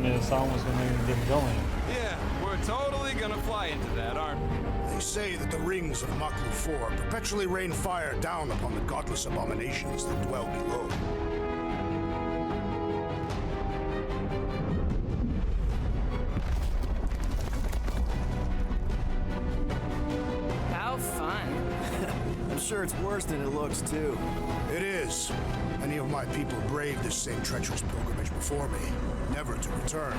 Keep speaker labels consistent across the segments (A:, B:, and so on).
A: it's almost gonna get going.
B: Yeah, we're totally gonna fly into that, aren't we?
C: They say that the rings of Maklu 4 perpetually rain fire down upon the godless abominations that dwell below.
D: How fun.
E: I'm sure it's worse than it looks, too.
C: It is. Many of my people braved this same treacherous pilgrimage before me, never to return.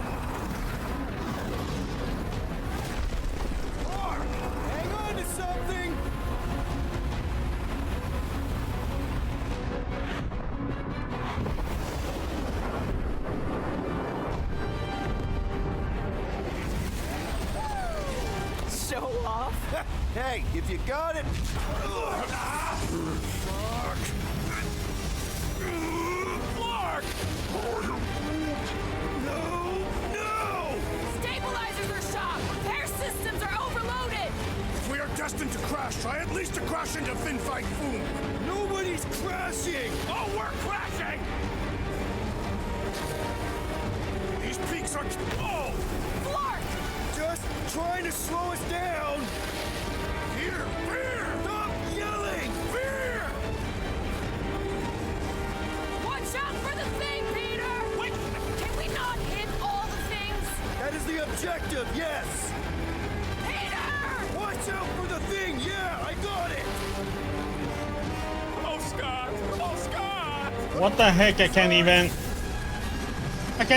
E: Hang on to something!
D: Show off.
E: Hey, if you got it...
C: Mark! No!
D: Stabilizers are shot. Repair systems are overloaded.
C: If we are destined to crash, try at least to crash into Fin Fang Foom.
E: Nobody's crashing!
C: Oh, we're crashing! These peaks are... Oh!
D: Flark!
E: Just trying to slow us down!
C: Here! Fear!
E: Stop yelling!
C: Fear!
D: Watch out for the thing, Peter! Wait! Can we not hit all the things?
E: That is the objective, yes!
D: Peter!
E: Watch out for the thing! Yeah, I got it!
B: Oh, Scott! Oh, Scott!
A: What the heck? I can't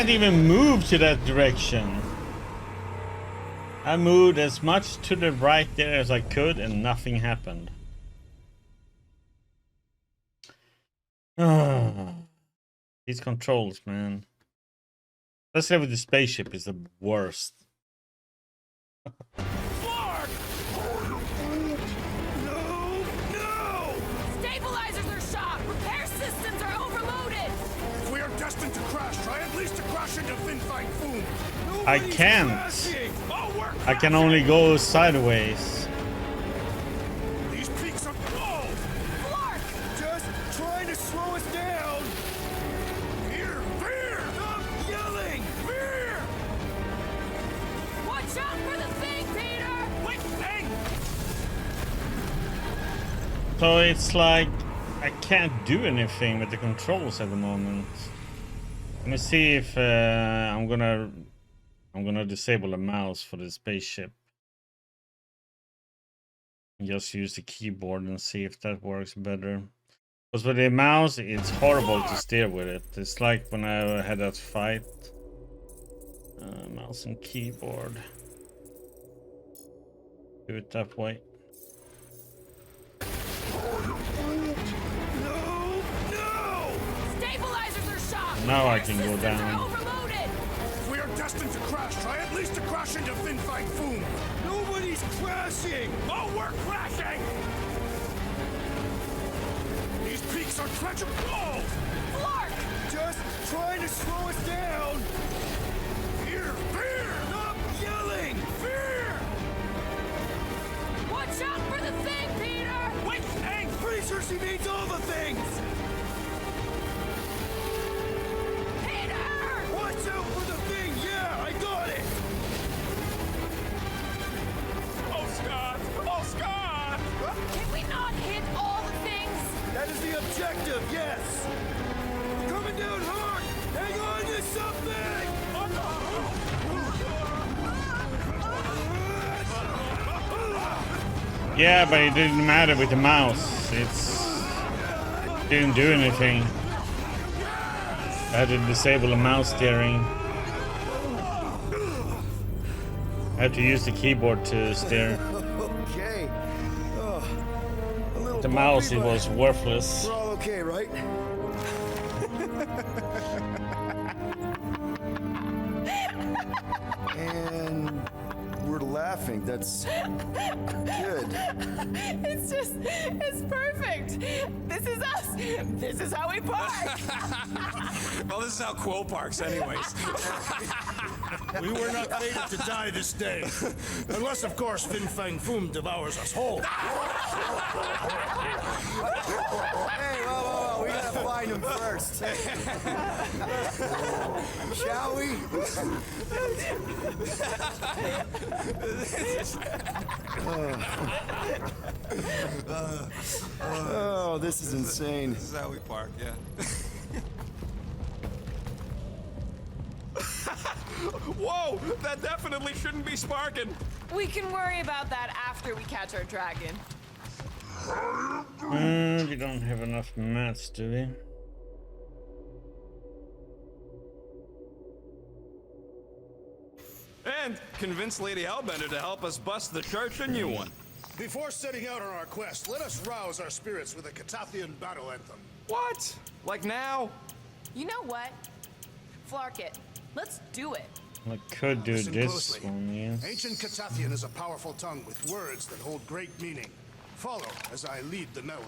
A: even move to that direction. I moved as much to the right there as I could and nothing happened. These controls, man. Especially with the spaceship is the worst.
C: Mark! No!
D: Stabilizers are shot. Repair systems are overloaded.
C: If we are destined to crash, try at least to crash into Fin Fang Foom.
A: I
E: Nobody's
A: can't.
E: crashing!
C: Oh, we're
A: I can only go sideways.
C: These peaks are... Oh!
D: Flark!
E: Just trying to slow us down!
C: Fear! Fear!
E: Stop yelling!
C: Fear!
D: Watch out for the thing, Peter!
C: Wait, thing!
A: So it's like I can't do anything with the controls at the moment. Let me see if I'm gonna disable the mouse for the spaceship. Just use the keyboard and see if that works better. Because with the mouse, it's horrible to steer with it. It's like when I had that fight. Mouse and keyboard. Do it that way.
C: No!
D: Stabilizers are shot.
A: Now I
D: Repair
A: can go
D: systems
A: down.
D: are overloaded.
C: If we are destined to crash, try at least to crash into Fin Fang Foom.
E: Nobody's crashing!
C: Oh, we're crashing! These peaks are treacherous. Oh!
D: Flark!
E: Just trying to slow us down!
C: Fear! Fear!
E: Stop yelling!
C: Fear!
D: Watch out for the thing, Peter!
C: Wait, thing!
E: Pretty sure she means all the things!
D: Peter!
E: Watch out for the thing! Yeah, I got it!
B: Oh, Scott! Oh, Scott!
D: Can we not hit all the things?
E: That is the objective, yes! Coming down hard! Hang on to something!
A: Yeah, but it didn't matter with the mouse. Didn't do anything. I had to disable the mouse steering. I had to use the keyboard to steer.
E: Okay. Oh, a little
A: The mouse,
E: bumpy,
A: it was
E: but
A: worthless.
E: we're all okay, right? And we're laughing. That's good.
D: It's perfect. This is us. This is how we park.
B: Well, this is how Quo parks, anyways.
C: We were not fated to die this day. Unless, of course, Fin Fang Foom devours us whole.
E: Hey, whoa, whoa, whoa. No, we gotta find him first. Shall we? Oh, this is insane.
B: This is how we park, yeah. Whoa! That definitely shouldn't be sparking.
D: We can worry about that after we catch our dragon.
A: We don't have enough mats, do we?
B: And convince Lady Hellbender to help us bust the church a new one.
C: Before setting out on our quest, let us rouse our spirits with a Catathian battle anthem.
B: What? Like now?
D: You know what? Flark it. Let's do it.
A: I could do
C: Listen
A: this
C: closely.
A: one, yes.
C: Ancient Catathian is a powerful tongue with words that hold great meaning. Follow as I lead the melody.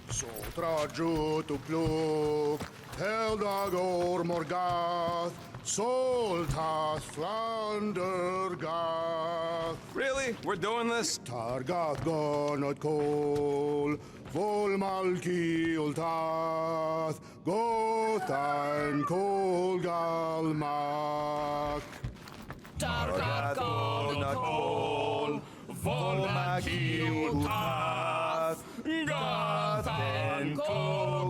C: Sotraju tu pluk, Heldagor Morgath, Soltath Flandergath,
B: Really? We're doing this?
C: Targath Gonot Kol, Volmalki Ultath, Gothan Kol Galmak.
E: Nakol, Volmaki Ultath, Gothen Kogalmach.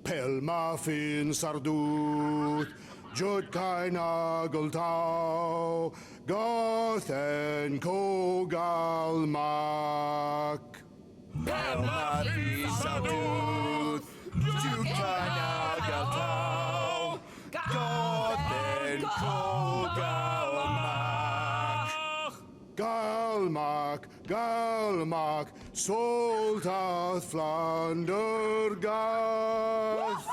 C: Pelmafin Sarduth, Jutkai Nageltau, Gothen Kogalmak.
E: Pelmati Saduth, Jukana Galtau, Gothen Kogalmach.
C: Galmak, Galmak, Soltath Flandergath.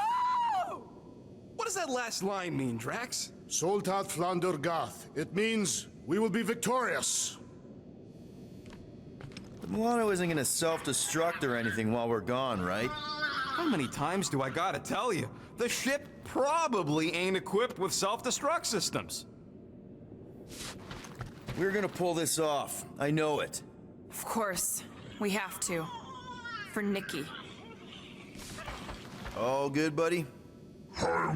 B: What does that last line mean, Drax?
C: Soltath Flandergath. It means we will be victorious.
E: The Milano isn't gonna self-destruct or anything while we're gone, right?
B: How many times do I gotta tell you? The ship probably ain't equipped with self-destruct systems.
E: We're gonna pull this off. I know it.
D: Of course. We have to. For Nikki.
E: All good, buddy?
C: I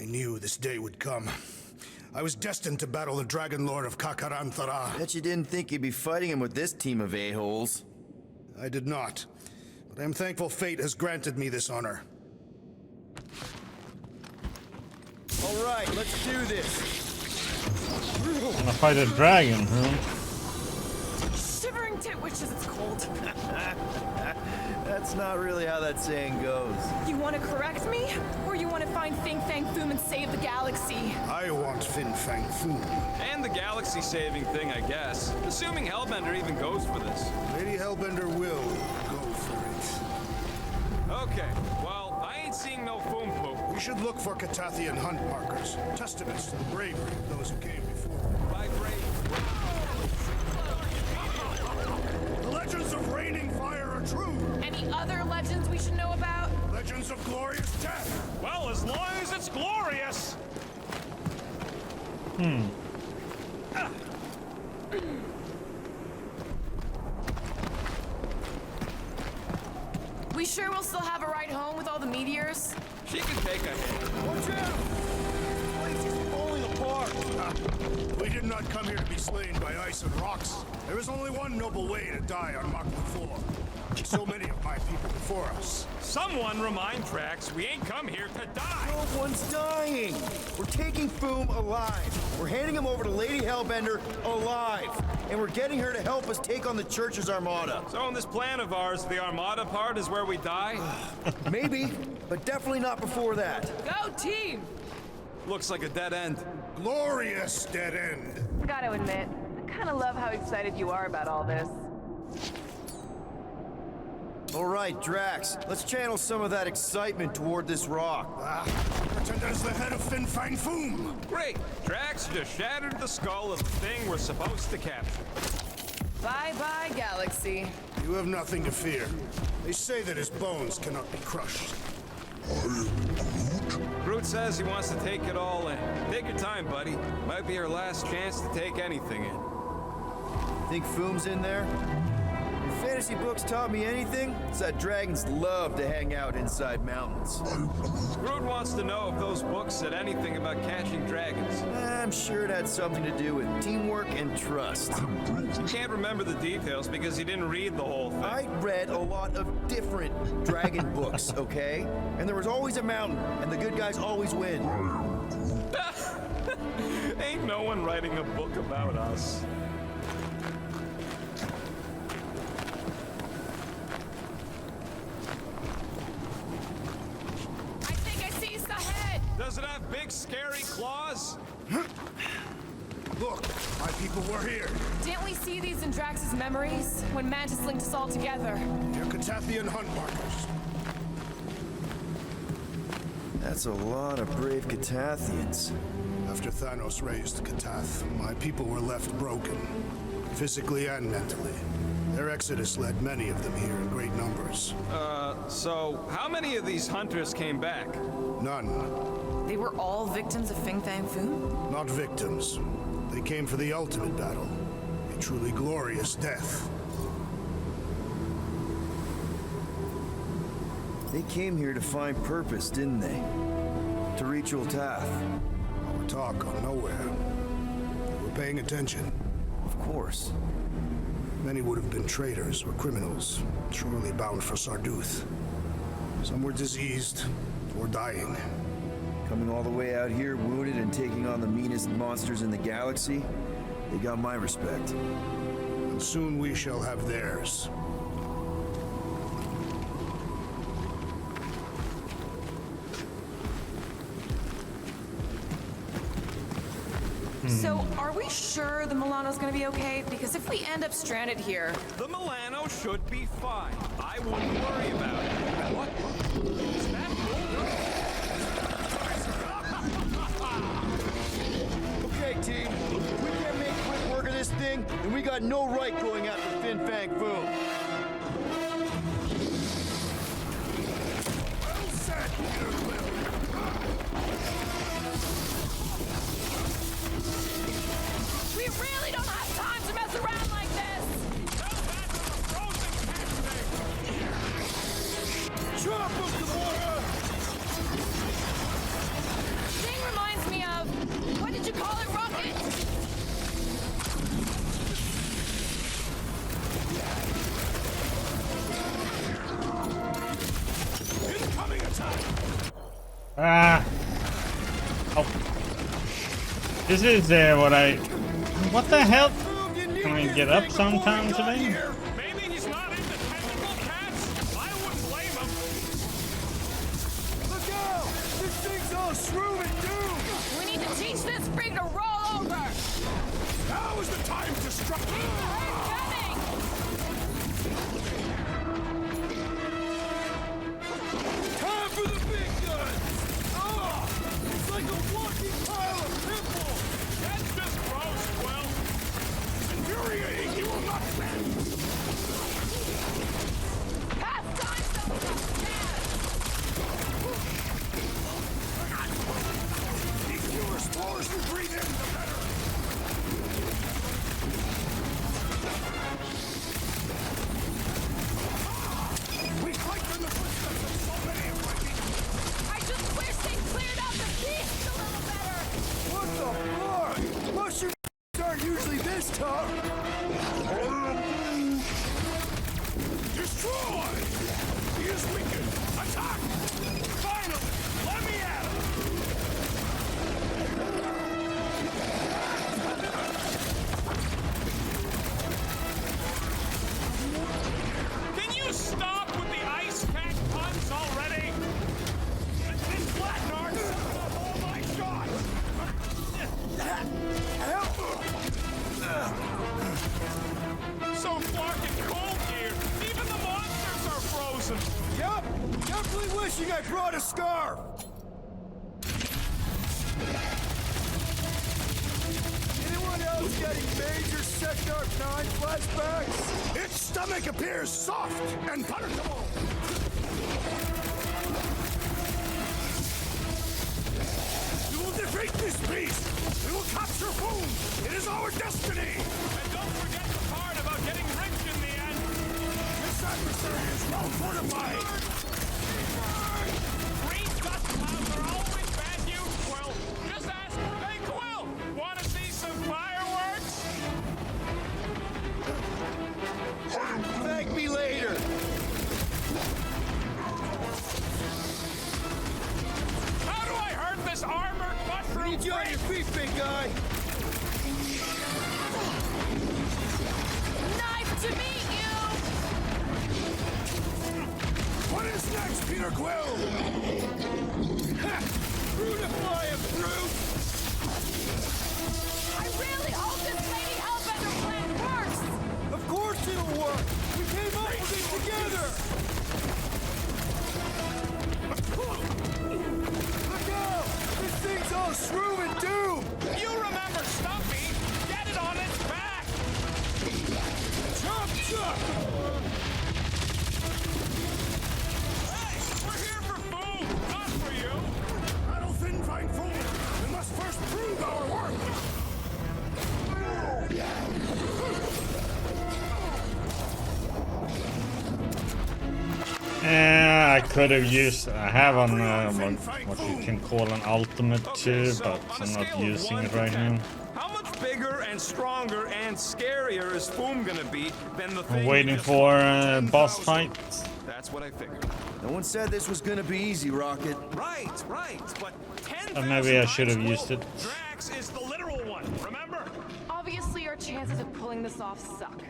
C: knew this day would come. I was destined to battle the Dragon Lord of Kakaranthara.
E: Bet you didn't think you'd be fighting him with this team of a-holes.
C: I did not, but I am thankful fate has granted me this honor.
E: All right, let's do this.
A: Wanna fight a dragon, huh?
D: Shivering tit wishes it's cold.
E: That's not really how that saying goes.
D: You want to correct me? Or you want to find Fing Fang Foom and save the galaxy?
C: I want Fin Fang Foom.
B: And the galaxy-saving thing, I guess. Assuming Hellbender even goes for this.
C: Lady Hellbender will go for
B: Okay, well, I ain't seeing no foom poop.
C: it. We should look for Catathian hunt markers, testaments to the bravery of those who came before.
B: By brave.
C: The legends of raining fire are true.
D: Any other legends we should know about?
C: Legends of glorious death.
B: Well, as long as it's glorious.
D: We sure will still have a ride home with all the meteors?
B: She can take a hit.
C: Watch out! This place is falling apart. We did not come here to be slain by ice and rocks. There is only one noble way to die on Maklu 4. So many of my people before us.
B: Someone remind Drax we ain't come here to die.
E: No one's dying. We're taking Foom alive. We're handing him over to Lady Hellbender alive. And we're getting her to help us take on the church's armada.
B: So in this plan of ours, the Armada part is where we die?
E: Maybe, but definitely not before that.
D: Go team!
B: Looks like a dead end.
C: Glorious dead end.
D: Gotta admit, I kinda love how excited you are about all this.
E: All right, Drax, let's channel some of that excitement toward this rock.
C: Pretend as the head of Fin Fang Foom.
B: Great. Drax just shattered the skull of the thing we're supposed to capture.
D: Bye-bye, galaxy.
C: You have nothing to fear. They say that his bones cannot be crushed.
B: Groot says he wants to take it all in. Take your time, buddy. Might be our last chance to take anything in.
E: Think Foom's in there? If fantasy books taught me anything, it's that dragons love to hang out inside mountains.
B: Groot wants to know if those books said anything about catching dragons.
E: I'm sure it had something to do with teamwork and trust.
B: He can't remember the details because he didn't read the whole thing.
E: I read a lot of different dragon books, okay? And there was always a mountain, and the good guys always win.
B: Ain't no one writing a book about us.
D: I think I see Sahed.
B: Does it have big, scary claws?
C: Look, my people were here.
D: Didn't we see these in Drax's memories when Mantis linked us all together?
C: They're Catathian hunt markers.
E: That's a lot of brave Catathians.
C: After Thanos raised Katath, my people were left broken, physically and mentally. Their exodus led many of them here in great numbers.
B: So how many of these hunters came back?
C: None.
D: They were all victims of Fing Fang Foom?
C: Not victims. They came for the ultimate battle. A truly glorious death.
E: They came here to find purpose, didn't they? To reach Ultath.
C: Our talk gone nowhere. They were paying attention.
E: Of course.
C: Many would have been traitors or criminals, surely bound for Sarduth. Some were diseased or dying.
E: Coming all the way out here, wounded and taking on the meanest monsters in the galaxy, they got my respect.
C: And soon we shall have theirs.
D: So, are we sure the Milano's gonna be okay? Because if we end up stranded here...
B: The Milano should be fine. I wouldn't worry about it. What? Is that
E: Okay, team. If we can't make quick work of this thing, then we got no right going after Fin Fang Foom.
C: Well said, Peter Quill.
D: We really don't have time to mess around like this!
E: Drop him, Gamora!
D: Thing reminds me of... What did you call it, Rocket?
C: Incoming attack!
A: Ah. Oh. This is what I. What the hell? Can I get up sometime today?
B: Maybe he's not into tentacle cats? I wouldn't blame him.
E: Look out! This thing's all shrew and doom!
D: We need to teach this frig to roll over!
C: Now is the time to strike!
D: Keep the herd coming!
E: Time for the big guns! Oh! It's like a walking pile of pimples!
B: That's just gross, Quill.
C: Infuriating, you will not win!
D: Pastime some
C: The fewer spores you breathe in, the better! We fight in the footsteps of so many of my people!
D: I just wish they cleared out the beast a little better!
E: What the fuck? Mushroom aren't usually this tough!
C: Destroy! He is weakened! Attack! Finally! Let me at him!
B: Can you stop with the ice cat puns already?
C: It's flat, Nards! Oh my god!
B: So fucking cold here. Even the monsters are frozen.
E: Yup! Definitely wishing I brought a scarf! Anyone else getting major Sector 9 flashbacks?
C: Its stomach appears soft and palatable! We will defeat this beast! We will capture Foom! It is our destiny!
B: And don't forget the party.
C: adversary is well fortified.
F: Green dust clouds are always bad news, Quill. Just ask, hey, Quill, want to see some fireworks?
E: Thank me later.
F: How do I hurt this armored mushroom?
E: Need you on your feet, big guy.
D: Nice to meet you!
C: What is next, Peter Quill?
E: Brutify him, brute!
D: I really hope this Lady Hellbender plan works!
E: Of course it'll work! We came up with it together! Look out! This thing's all shroom and doom!
F: You remember Stumpy? Get it on its back!
E: Chop, chop!
F: Hey, we're here for food, not for you!
C: Battle thin find food. We must first prove our work.
A: I could have used. I have on what you can call an ultimate too, but
B: on a
A: I'm not
B: scale of
A: using
B: 1
A: it
B: to
A: right
B: 10,
A: now.
B: How much bigger and stronger and scarier is Foom gonna be than the thing
A: I'm
B: we
A: waiting
B: just
A: for
B: fought?
A: boss fight.
B: That's what I figured.
E: No one said this was gonna be easy, Rocket.
B: Right, but 10,000
A: maybe I should have
B: times
A: used
B: more.
A: it.
B: Drax is the literal one, remember?
D: Obviously, our chances of pulling this off suck.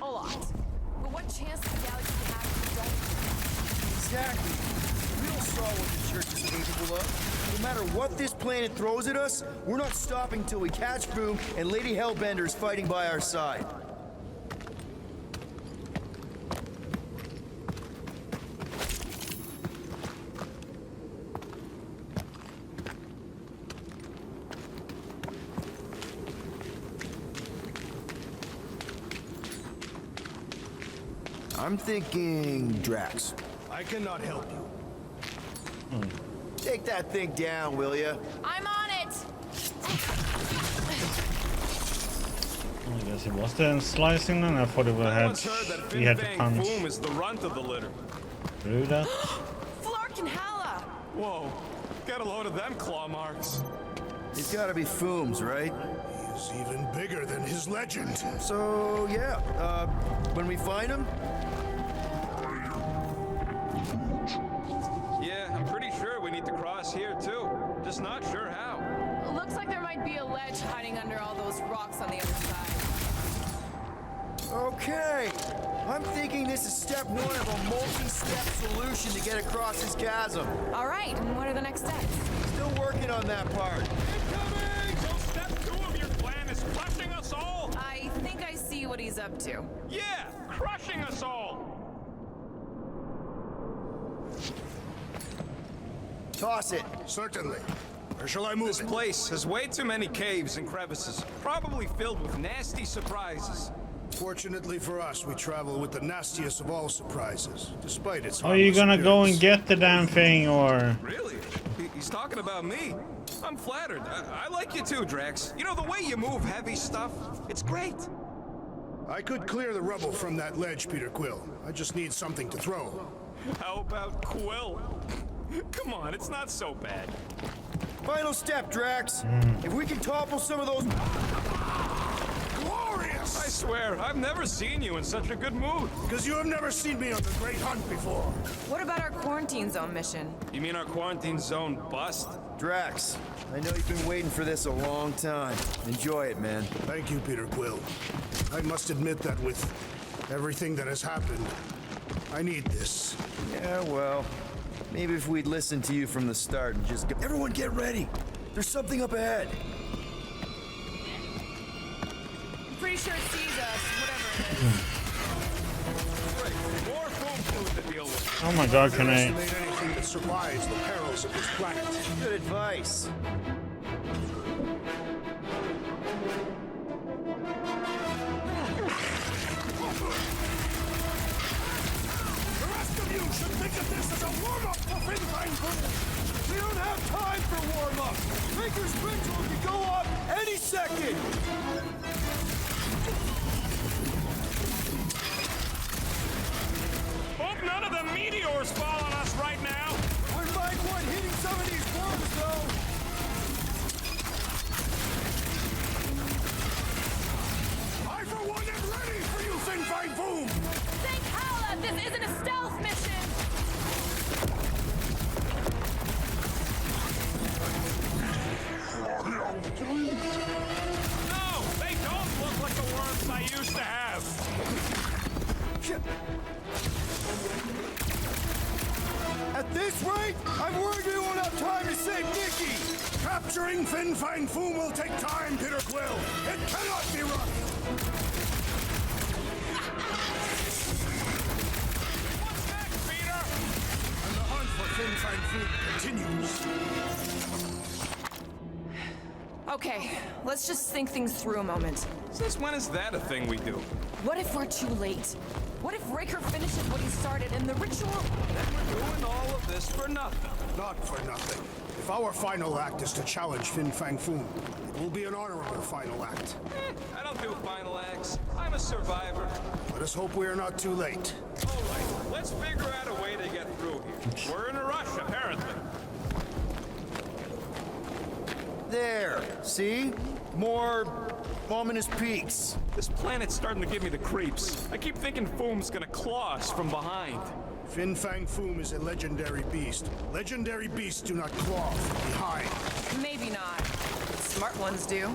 D: A lot. But what chance does the galaxy have if we don't?
E: Exactly. We all saw what the church is capable of. No matter what this planet throws at us, we're not stopping till we catch Boom and Lady Hellbender is fighting by our side. I'm thinking Drax.
C: I cannot help you.
E: Take that thing down, will ya?
D: I'm on it!
A: I guess it was the slicing, and I thought it would
B: I
A: have
B: once heard that
A: we had to
B: Fin Fang
A: punch
B: Foom is the runt of the litter.
A: through that.
D: Flark and Hala!
B: Whoa, get a load of them claw marks.
E: It's gotta be Fooms, right?
C: He's even bigger than his legend.
E: So, yeah, when we find him,
B: Yeah, I'm pretty sure we need to cross here too. Just not sure how.
D: Looks like there might be a ledge hiding under all those rocks on the other side.
E: okay. I'm thinking this is step one of a multi-step solution to get across this chasm.
D: All right, and what are the next steps?
E: Still working on that part.
F: So step 2 of your plan is crushing us all?
D: I think I see what he's up to.
F: Yeah, crushing us all!
E: Toss it.
C: Certainly. Where shall I move
B: This
C: it?
B: place has way too many caves and crevices, probably filled with nasty surprises.
C: Fortunately for us, we travel with the nastiest of all surprises, despite its
A: Are you
C: harmless
A: gonna go and
C: appearance.
A: get the damn thing, or?
B: Really? He's talking about me. I'm flattered. I like you too, Drax. You know, the way you move heavy stuff, it's great.
C: I could clear the rubble from that ledge, Peter Quill. I just need something to throw.
B: How about Quill? Come on, it's not so bad.
E: Final step, Drax. If we can topple some of those...
C: Glorious!
B: I swear, I've never seen you in such a good mood.
C: Because you have never seen me on the Great Hunt before.
D: What about our quarantine zone mission?
B: You mean our quarantine zone bust?
E: Drax, I know you've been waiting for this a long time. Enjoy it, man.
C: Thank you, Peter Quill. I must admit that with everything that has happened, I need this.
E: Yeah, well, maybe if we'd listened to you from the start and just... Everyone get ready! There's something up ahead!
D: I'm pretty sure it sees us, whatever it is.
B: Great. More food to deal with.
A: Oh my God! Can I?
C: Underestimate anything that survives the perils of this planet.
E: Good advice.
C: The rest of you should think of this as a warm-up for Fin Fang Foom.
E: We don't have time for warm-up! Maker's ritual can go off any second!
F: bugs fall on us right now?
E: Wouldn't mind one hitting some of these worms, though.
C: I, for one, am ready for you, Fin Fang Foom!
D: Thank Halla, this isn't a stealth mission!
F: No, they don't look like the worms I used to have.
E: At this rate, I'm worried we won't have time to save Nikki.
C: Capturing Fin Fang Foom will take time, Peter Quill. It cannot be rushed.
F: What's next, Peter?
C: And the hunt for Fin Fang Foom continues.
D: Okay, let's just think things through a moment.
B: Since when is that a thing we do?
D: What if we're too late? What if Raker finishes what he started and the ritual...
B: Then we're doing all of this for nothing.
C: Not for nothing. If our final act is to challenge Fin Fang Foom, it will be an honorable final act.
B: I don't do final acts. I'm a survivor.
C: Let us hope we are not too late.
B: All right, let's figure out a way to get through here. We're in a rush, apparently.
E: There, see? More ominous peaks.
B: This planet's starting to give me the creeps. I keep thinking Foom's gonna claw us from behind.
C: Fin Fang Foom is a legendary beast. Legendary beasts do not claw from behind.
D: Maybe not. Smart ones do.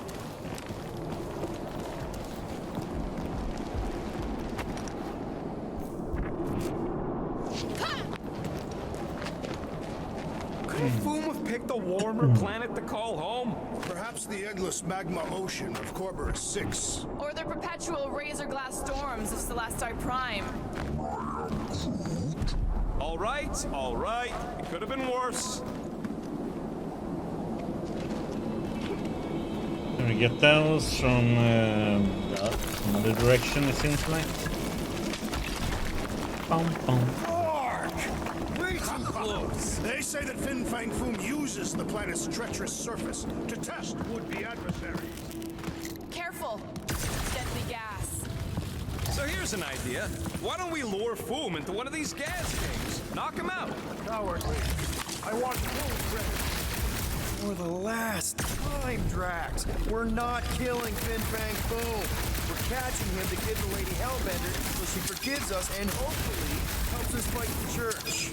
B: Couldn't Foom have picked a warmer planet to call home?
C: Perhaps the endless magma ocean of Corberus 6.
D: Or the perpetual razor glass storms of Celesti Prime.
B: All right. It could have been worse.
A: Can we get those from the direction, it seems like? Bum, bum.
E: Way too close.
C: They say that Fin Fang Foom uses the planet's treacherous surface to test would-be adversaries.
D: Careful. Deadly gas.
B: So here's an idea. Why don't we lure Foom into one of these gas caves? Knock him out.
C: Cowardly. I want full credit.
E: For the last time, Drax, we're not killing Fin Fang Foom. We're catching him to give the Lady Hellbender so she forgives us and hopefully helps us fight the church.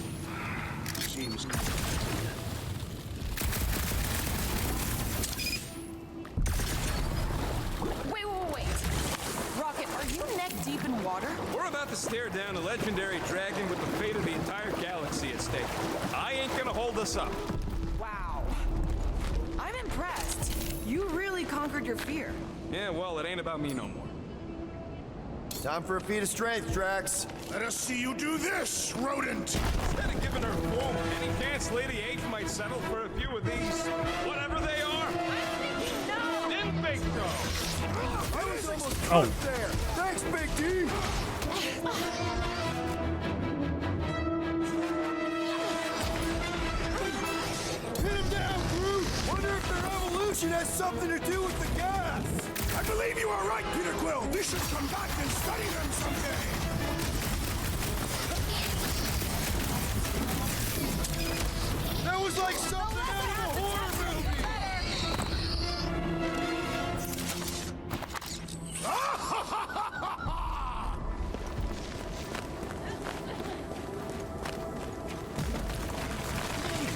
C: Seems
D: Wait. Rocket, are you neck deep in water?
B: We're about to stare down a legendary dragon with the fate of the entire galaxy at stake. I ain't gonna hold us up.
D: Wow. I'm impressed. You really conquered your fear.
B: Yeah, well, it ain't about me no more.
E: Time for a feat of strength, Drax.
C: Let us see you do this, rodent!
B: Instead of giving her Foom any chance, Lady H might settle for a few of these, whatever they are.
D: No!
B: Didn't think so.
E: I was almost
A: Oh.
E: right there. Thanks, Big D. Hit him down, Groot. Wonder if their evolution has something to do with the gas.
C: I believe you are right, Peter Quill! We should come back and study them someday!
E: That was like something out of a horror movie.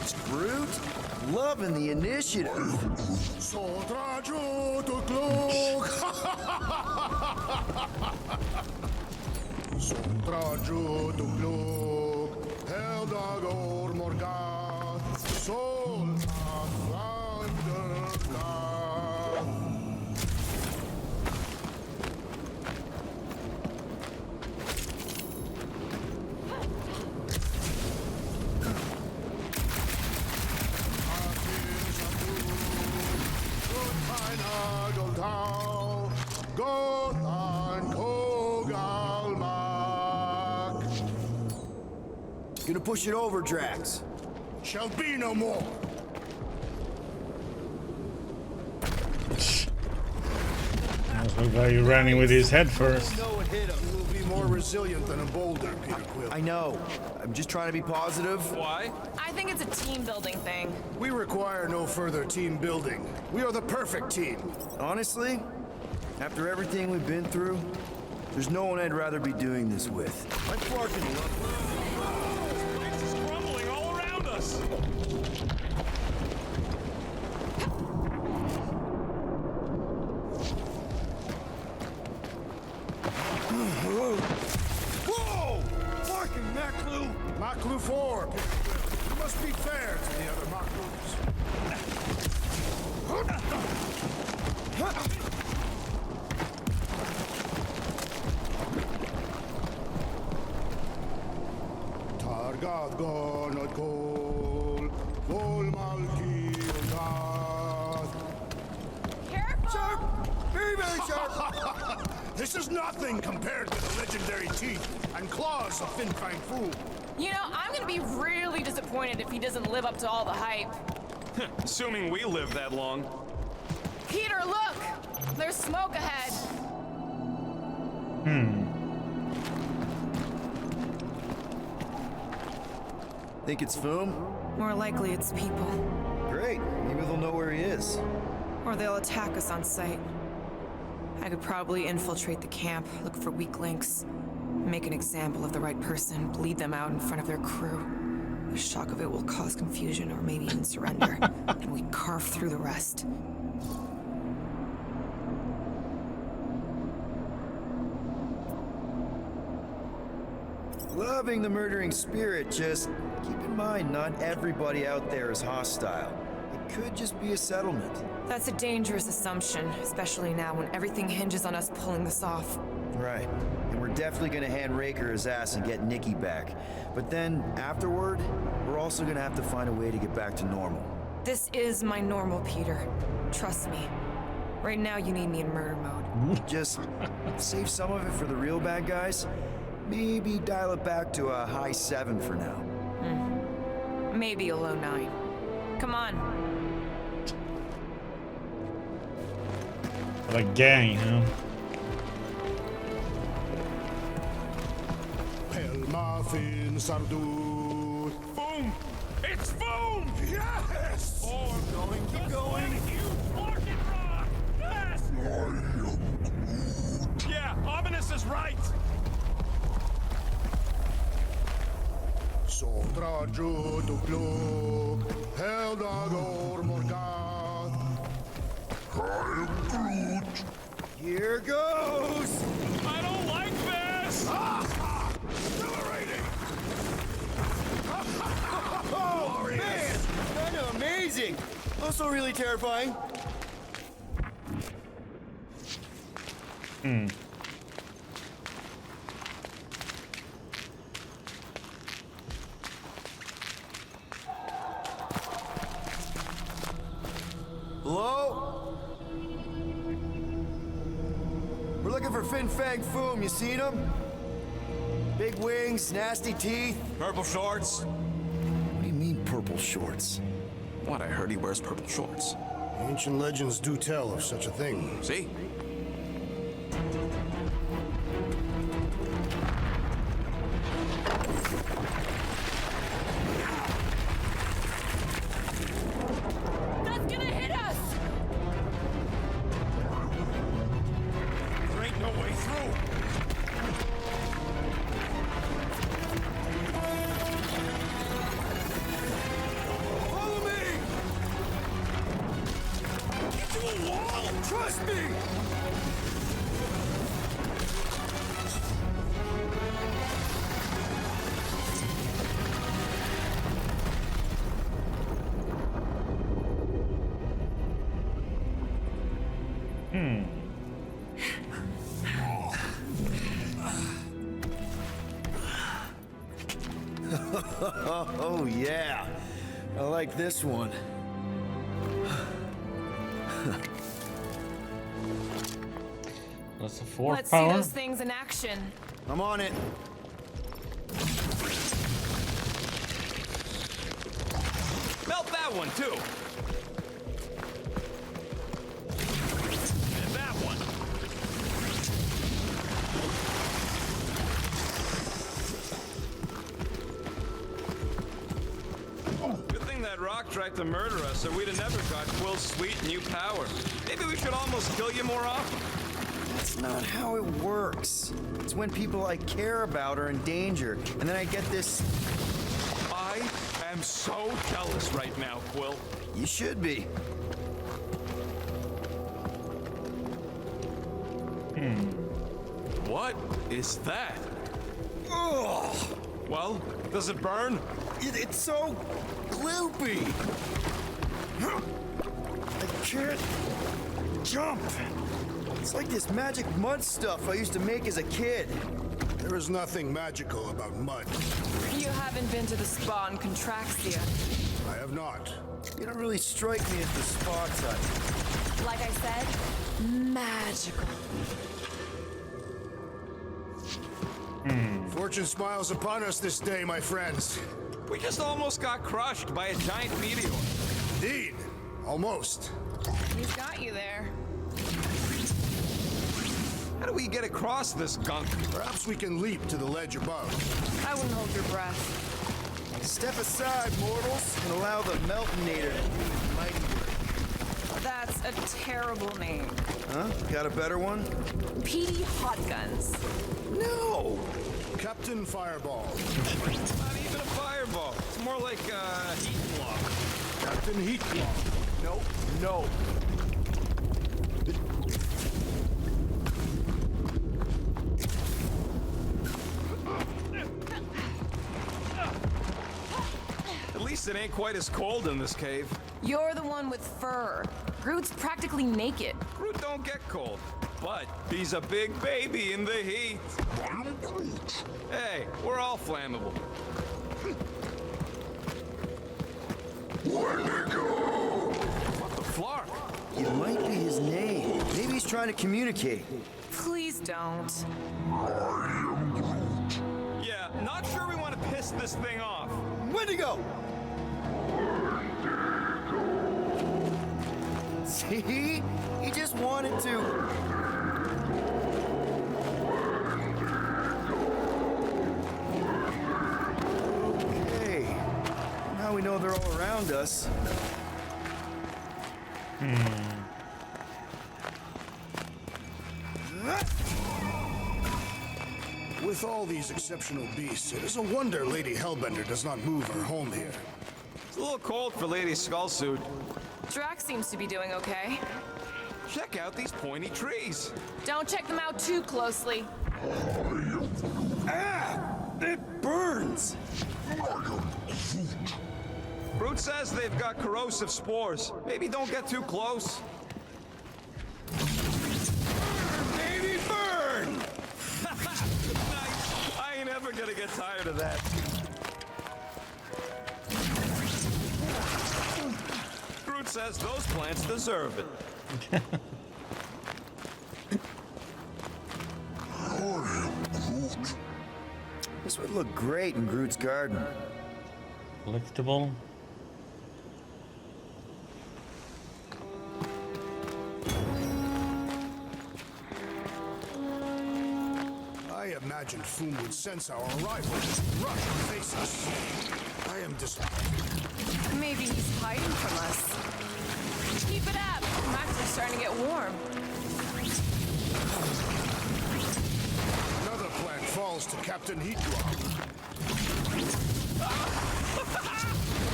E: It's Groot. Loving the initiative.
C: Soldrajo to Glog! Soldrajo to Glog! Heldagor Morgan! Sol
E: Gonna push it over, Drax.
C: shall be no more.
A: Looks like you're running with his head first.
E: No, it hit him. Will be
C: more resilient than a boulder, Peter Quill.
E: I know. I'm just trying to be positive.
B: Why?
D: I think it's a team building thing.
C: We require no further team building. We are the perfect team.
E: Honestly, after everything we've been through, there's no one I'd rather be doing this with. I'm Clark and love.
F: Place is crumbling all around us.
C: Whoa! Fucking Maklu! Maklu 4, Peter Quill. You must be fair to the other Maklus. Targad not kol, vol malki undad.
D: Careful!
C: Sharp! Very, very sharp! This is nothing compared to the legendary teeth and claws of Fin Fang Foom.
D: You know, I'm gonna be really disappointed if he doesn't live up to all the hype.
B: Assuming we live that long.
D: Peter, look! There's smoke ahead.
E: Think it's Foom?
D: More likely it's people.
E: Great. Maybe they'll know where he is.
D: Or they'll attack us on sight. I could probably infiltrate the camp, look for weak links, make an example of the right person, bleed them out in front of their crew. The shock of it will cause confusion or maybe even surrender, and we carve through the rest.
E: Loving the murdering spirit, just keep in mind not everybody out there is hostile. It could just be a settlement.
D: That's a dangerous assumption, especially now when everything hinges on us pulling this off.
E: Right. And we're definitely gonna hand Raker his ass and get Nikki back. But then, afterward, we're also gonna have to find a way to get back to normal.
D: This is my normal, Peter. Trust me. Right now you need me in murder mode.
E: Just save some of it for the real bad guys. Maybe dial it back to a high 7 for now.
D: Maybe a low 9. Come on.
A: What a gang, huh?
C: Pelma Fin Sardut.
F: Boom! It's boom!
C: Yes!
F: Oh, I'm going. Keep going. You fucking rock! Yes! Yeah, Ominous is right.
C: Sotra Judu Glug, Heldador Morgad.
E: Here goes!
F: I don't like this.
C: Exhilarating!
E: Oh, man! Kind of amazing! Also really terrifying. Hello? We're looking for Fin Fang Foom. You seen him? Big wings, nasty teeth.
B: Purple shorts?
E: What do you mean, purple shorts?
B: What, I heard he wears purple shorts.
C: Ancient legends do tell of such a thing.
B: See?
D: That's gonna hit us!
F: There ain't no way through.
E: Follow me!
C: Get to a wall!
E: Trust me! Oh, yeah. I like this one.
A: That's a 4
D: Let's see
A: power.
D: those things in action.
E: I'm on it.
B: Melt that one, too.
F: And that one.
B: Rock tried to murder us, or we'd have never got Quill's sweet new power. Maybe we should almost kill you more often.
E: That's not how it works. It's when people I care about are in danger, and then I get this.
B: I am so jealous right now, Quill.
E: You should be.
B: What is that?
E: Ugh!
B: Well, does it burn?
E: It's so gloopy. I can't jump. It's like this magic mud stuff I used to make as a kid.
C: There is nothing magical about mud.
D: You haven't been to the spa in Contraxia.
C: I have not.
E: You don't really strike me as the spa type.
D: Like I said, magical.
C: Fortune smiles upon us this day, my friends.
B: We just almost got crushed by a giant meteor.
C: Indeed. Almost.
D: He's got you there.
B: How do we get across this gunk?
C: Perhaps we can leap to the ledge above.
D: I wouldn't hold your breath.
E: Step aside, mortals, and allow the Meltonator to do his mighty work.
D: That's a terrible name.
E: Huh? Got a better one?
D: Petey Hot Guns.
E: No!
C: Captain Fireball.
B: Not even a fireball. It's more like a heat block.
C: Captain Heatclaw.
E: No, no.
B: At least it ain't quite as cold in this cave.
D: You're the one with fur. Groot's practically naked.
B: Groot don't get cold, but he's a big baby in the heat. Hey, we're all flammable. What the flark?
E: It might be his name. Maybe he's trying to communicate.
D: Please don't.
B: Yeah, not sure we want to piss this thing off.
E: Wendigo! See? He just wanted to. Okay. Now we know they're all around us.
C: With all these exceptional beasts, it is a wonder Lady Hellbender does not move her home here.
B: It's a little cold for Lady Skullsuit.
D: Drax seems to be doing okay.
B: Check out these pointy trees.
D: Don't check them out too closely.
E: It burns!
B: Groot says they've got corrosive spores. Maybe don't get too close.
E: Baby burn!
B: Nice. I ain't ever gonna get tired of that. Groot says those plants deserve it.
E: This would look great in Groot's garden.
A: Collectible.
C: I imagined Foom would sense our arrival, rush and face us. I am disappointed.
D: Maybe he's hiding from us. Keep it up. I'm actually starting to get warm.
C: Another plant falls to Captain Heatclaw.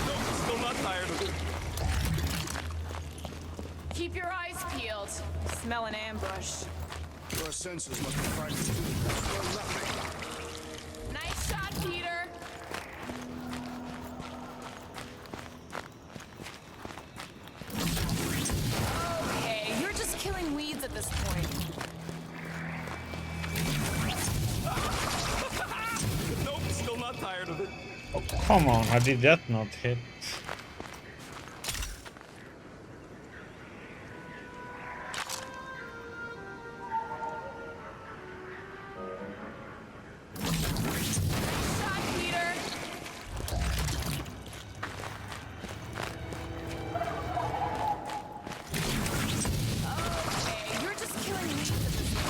B: Nope, still not tired of it.
D: Keep your eyes peeled. Smell an ambush.
C: Your senses must be frightened too. For nothing.
D: Nice shot, Peter. Okay, you're just killing weeds at this point.
B: Nope, still not tired of it.
A: Oh, come on, how did that not hit?
D: Shot, Peter. Okay, you're just killing weeds at this point.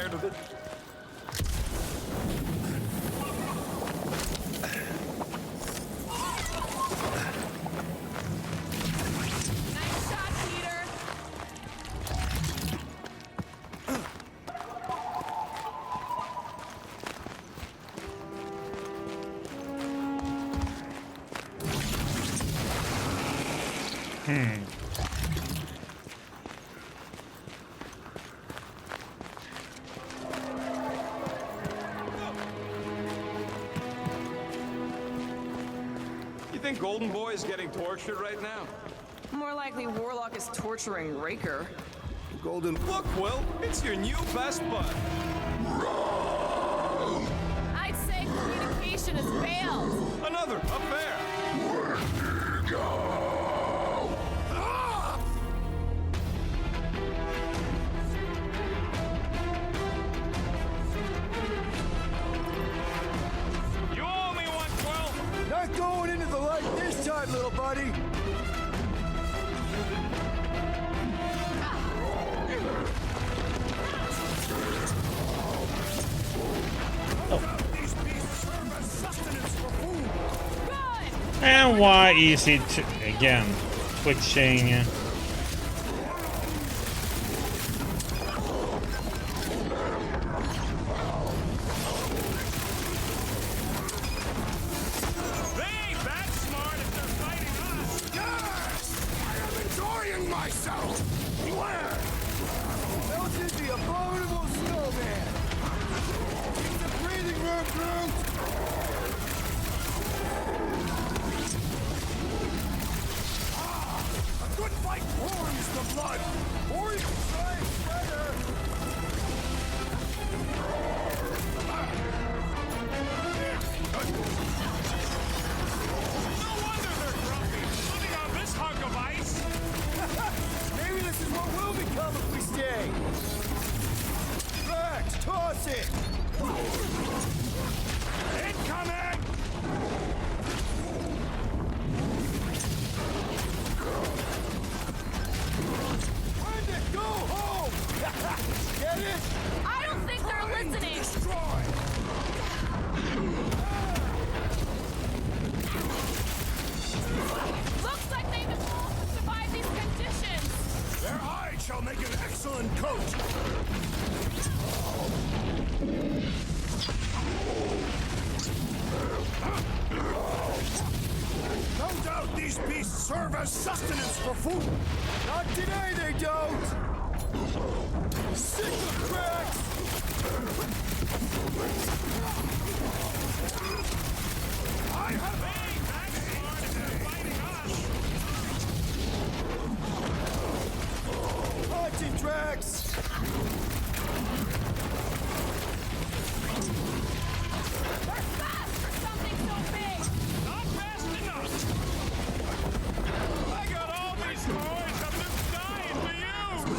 B: tired of it.
D: Nice shot, Peter.
B: You think Golden Boy is getting tortured right now?
D: More likely Warlock is torturing Raker.
C: Golden.
B: Look, Quill, it's your new best bud.
D: I'd say communication has failed.
B: Another up there.
F: You owe me one, Quill.
E: Not going into the light this time, little buddy.
C: These beasts serve as sustenance for food.
A: And why is it again twitching?
F: They ain't that smart if they're fighting us.
C: Yes! I am enjoying myself! Beware!
E: Melted the abominable snowman. It's a breathing room, Groot.
C: A good fight warms the blood!
E: Or you can try it better.
F: No wonder they're grumpy, living on this hunk of ice.
E: Maybe this is what will become if we stay. Rex, toss it.
C: Incoming!
E: Brenda, go home. Get it?
D: I don't think they're listening.
C: Destroy!
D: Looks like they've evolved to survive these conditions.
C: Their hide shall make an excellent coat! No doubt these beasts serve as sustenance for food!
E: Not today, they don't. Sick of cracks.
C: I have
F: They ain't that smart if they're fighting us.
E: Haunted Drax.
D: They're fast for something so big.
F: Not fast enough. I got all these toys I'm just dying to use.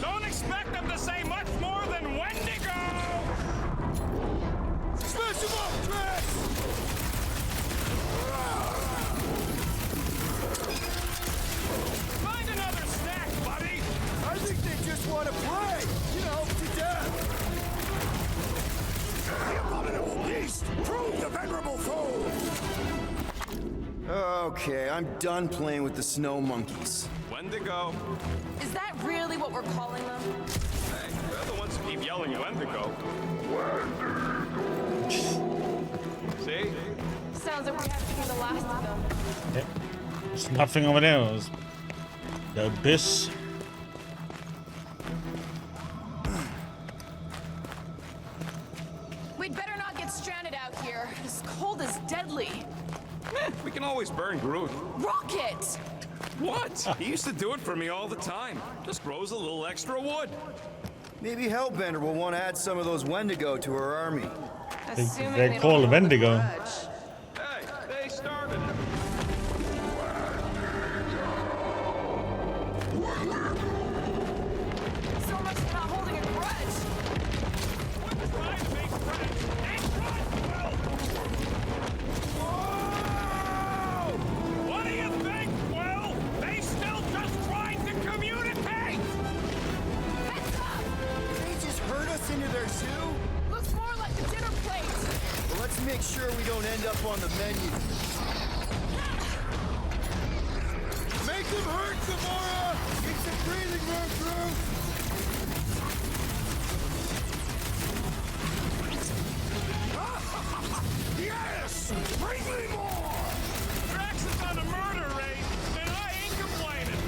F: Don't expect them to say much more than Wendigo!
E: Smash him up, Drax.
F: Find another snack, buddy!
E: I think they just want to play. You know, to death.
C: the abominable beast! Prove the venerable foe!
E: Okay, I'm done playing with the snow monkeys.
B: Wendigo.
D: Is that really what we're calling them?
B: Hey, they're the ones who keep yelling Wendigo. See?
D: Sounds like we have to be the last of them.
A: Okay. There's nothing over there. It's the abyss.
D: We'd better not get stranded out here. This cold is deadly.
B: We can always burn Groot.
D: Rocket!
B: What? He used to do it for me all the time. Just grows a little extra wood.
E: Maybe Hellbender will want to add some of those Wendigo to her army.
D: Assuming
A: they
D: don't
A: call
D: hold a
A: Wendigo.
D: grudge.
B: Hey, they started it.
D: So much for not holding a grudge.
F: Wouldn't find big
E: don't end up on the menu. Make them hurt, Gamora! Get some breathing room through!
C: Yes! Bring me more!
F: Drax is on a murder raid, and I ain't complaining.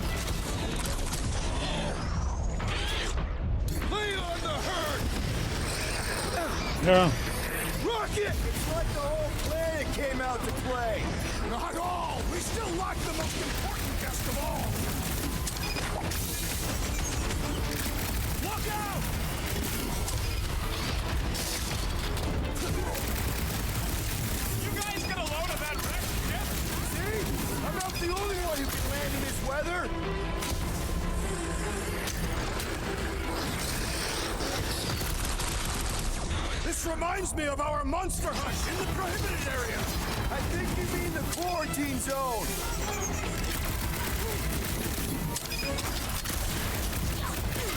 E: Lay on the herd!
A: Yeah.
E: Rocket! It's like the whole planet came out to play!
C: Not all! We still lack the most important guest of all! Look out!
F: You guys get a load of that wrecked ship?
E: See? I'm not the only one who can land in this weather!
C: This reminds me of our monster hunt in the prohibited area!
E: I think you mean the quarantine zone!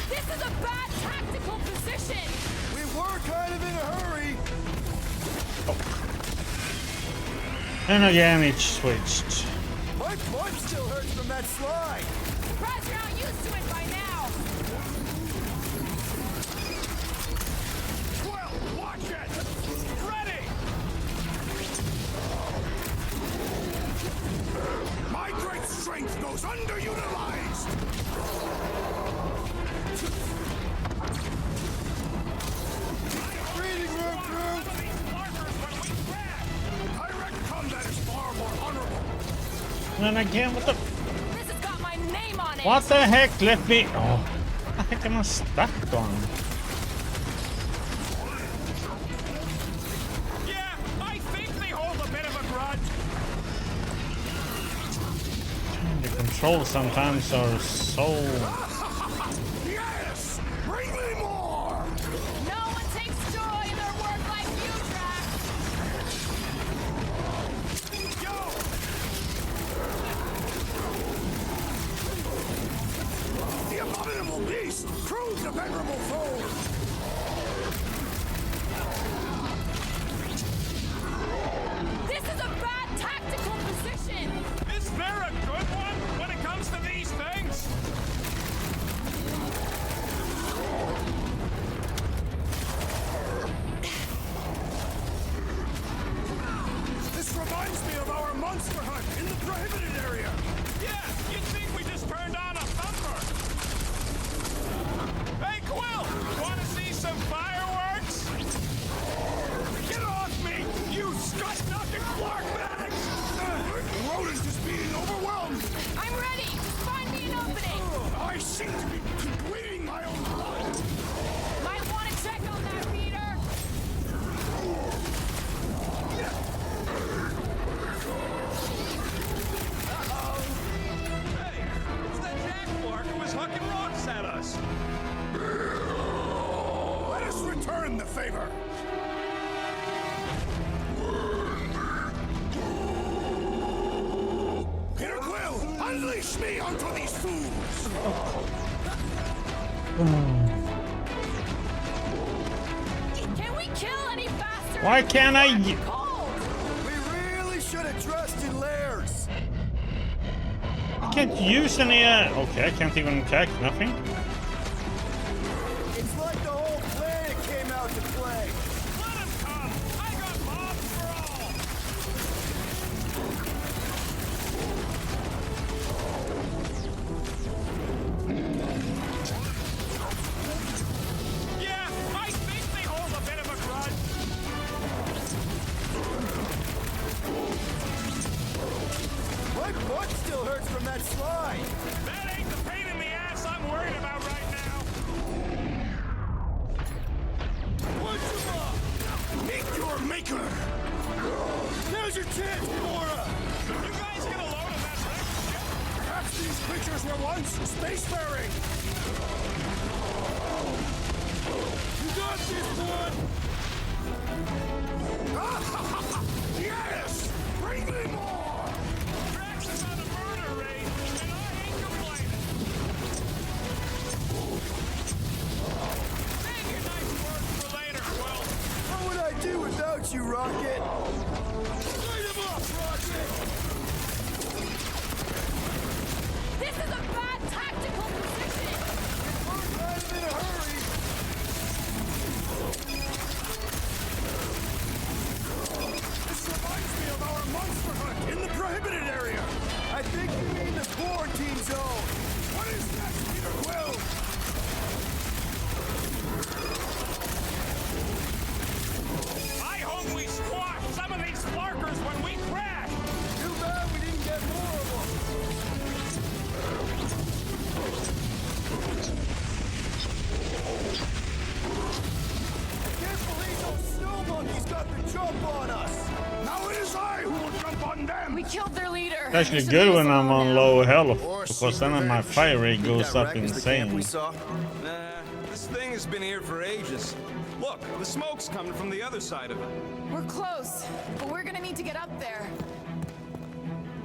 G: This is a bad tactical position!
E: We were kind of in a hurry!
A: And again, it switched.
E: My butt still hurts from that slide!
G: Surprised you're not used to it by now!
C: Well, watch it!
F: Ready!
C: My great strength goes underutilized!
E: Breathing room through!
F: One of these markers when we crash!
C: Direct combat is far more honorable!
A: And again, what the?
G: This has got my name on it!
A: What the heck? Let me. Oh, what the heck am I stuck on?
F: Yeah, I think they hold a bit of a grudge.
A: The controls sometimes are so.
C: Yes! Bring me more!
G: No one takes joy in their work like you, Drax!
C: Yo! The abominable beast proved a venerable foe!
G: This is a bad tactical position!
F: Is there a good one when it comes to these things?
C: This reminds me of our monster hunt in the prohibited area!
F: Yeah, you'd think we just turned on a thumper. Hey, Quill, wanna see some fireworks?
C: Get off me, you scut-knocking Clark bags! Rodent is being overwhelmed!
G: I'm ready! Find me an opening!
C: I seem to be bleeding my own blood!
G: Might want to check on that reader!
B: Hey, it's that Jack Clark who was hucking rocks at us.
C: Let us return the favor! Peter Quill, unleash me onto these fools!
G: Can we kill any faster?
A: Why can't I?
G: Cold!
E: We really should have trusted Lairs!
A: I can't use any. Okay, I can't even attack. Nothing.
E: It's like the whole planet came out to play!
F: Let him come! I got bombs for all! Yeah, I think they hold a bit of a grudge.
E: My butt still hurts from that slide!
F: That ain't the pain in the ass I'm worried about right now.
E: Punch him up!
C: Meet your maker!
E: Now's your chance, Gamora!
F: You guys get a load of that wrecked ship?
C: Perhaps these creatures were once spacefaring!
E: You got this, bud!
C: Yes! Bring me more!
F: Drax is on a murder raid, and I ain't complaining. Save your nice words for later, Quill.
E: What would I do without you, Rocket?
D: We killed their leader.
A: It's actually
D: You should
A: good
D: leave us
A: when I'm
D: alone
A: on
D: now.
A: low health,
C: Or
A: because
C: seek
A: then my
C: revenge.
A: fire rate goes
E: That
A: up
E: wreck is the camp we
A: insane.
E: saw.
B: Nah, this thing has been here for ages. Look, the smoke's coming from the other side of it.
D: We're close, but we're gonna need to get up there.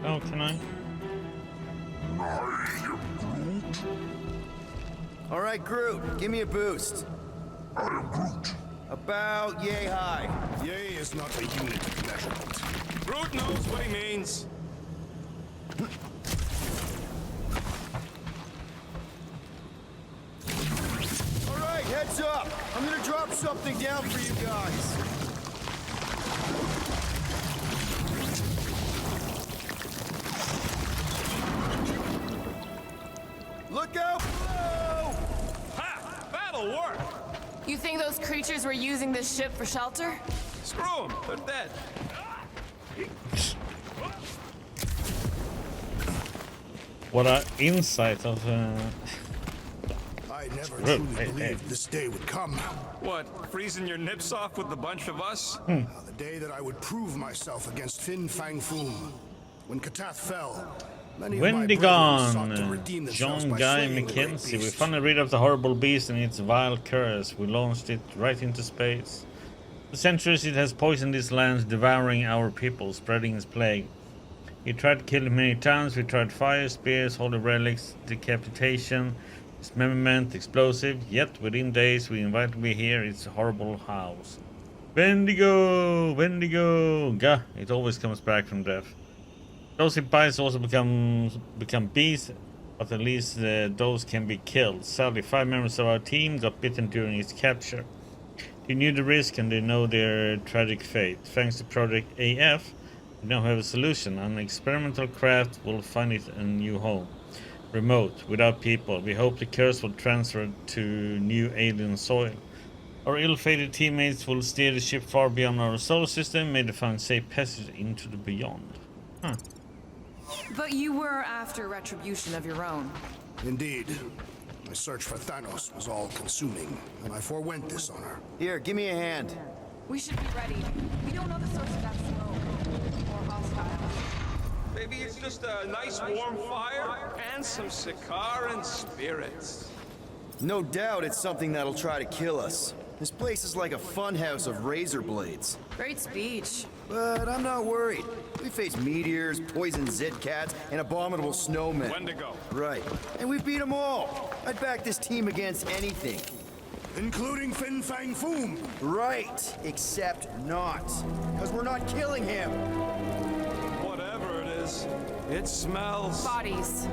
A: Oh, can I?
E: All right, Groot, give me a boost. I am Groot. About yay high.
C: Yay is not a unit of measurement.
B: Groot knows what he means.
E: All right, heads up. I'm gonna drop something down for you guys. Look out below!
B: Ha! That'll work!
D: You think those creatures were using this ship for shelter?
B: Screw them, they're dead.
A: What an insight of
C: I never
A: Hey,
C: truly
A: hey.
C: believed this day would come.
B: What, freezing your nips off with a bunch of us?
C: The day that I would prove myself against Fin Fang Foom. When Katath fell, many of my brethren sought to
A: Wendigon,
C: redeem themselves
A: John
C: by
A: Guy
C: slaying the great
A: Mackenzie. We
C: beast.
A: finally rid of the horrible beast and its vile curse. We launched it right into space. For centuries it has poisoned these lands, devouring our people, spreading its plague. He tried to kill it many times. We tried fire, spears, holy relics, decapitation, dismemberment, explosive. Yet within days we invited me here. It's a horrible house. Wendigo, Wendigo. Gah, it always comes back from death. Those it bites also become beasts, but at least those can be killed. Sadly, 5 members of our team got bitten during its capture. They knew the risk and they know their tragic fate. Thanks to Project AF, we now have a solution. An experimental craft will find it a new home. Remote, without people. We hope the curse will transfer to new alien soil. Our ill-fated teammates will steer the ship far beyond our solar system. May they find safe passage into the beyond. Huh.
D: But you were after retribution of your own.
C: Indeed. My search for Thanos was all-consuming, and I forewent this honor.
E: Here, give me a hand.
D: We should be ready. We don't know the source of that smoke. Or hostiles.
B: Maybe it's just a nice warm fire and some Sakaran spirits.
E: No doubt it's something that'll try to kill us. This place is like a funhouse of razor blades.
D: Great speech.
E: But I'm not worried. We face meteors, poisoned zit cats, and abominable snowmen.
B: Wendigo.
E: Right. And we beat them all. I'd back this team against anything.
C: Including Fin Fang Foom.
E: Right. Except not. Because we're not killing him.
B: Whatever it is, it smells.
D: Bodies.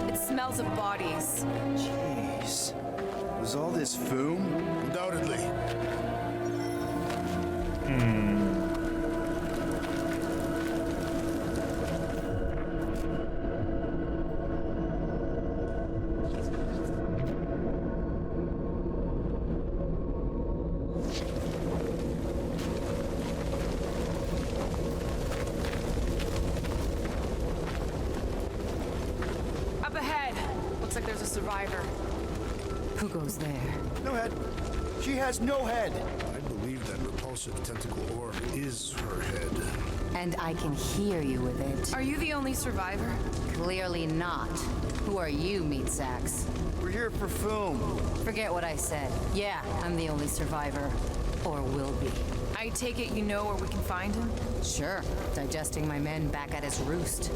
D: It smells of bodies.
E: Jeez. Was all this Foom?
C: Undoubtedly.
D: Up ahead. Looks like there's a survivor. Who goes there?
E: No head. She has no head.
C: I believe that repulsive tentacle orb is her head.
H: And I can hear you with it.
D: Are you the only survivor?
H: Clearly not. Who are you, meat sacks?
E: We're here for Foom.
H: Forget what I said. Yeah, I'm the only survivor. Or will be.
D: I take it you know where we can find him?
H: Sure, digesting my men back at his roost.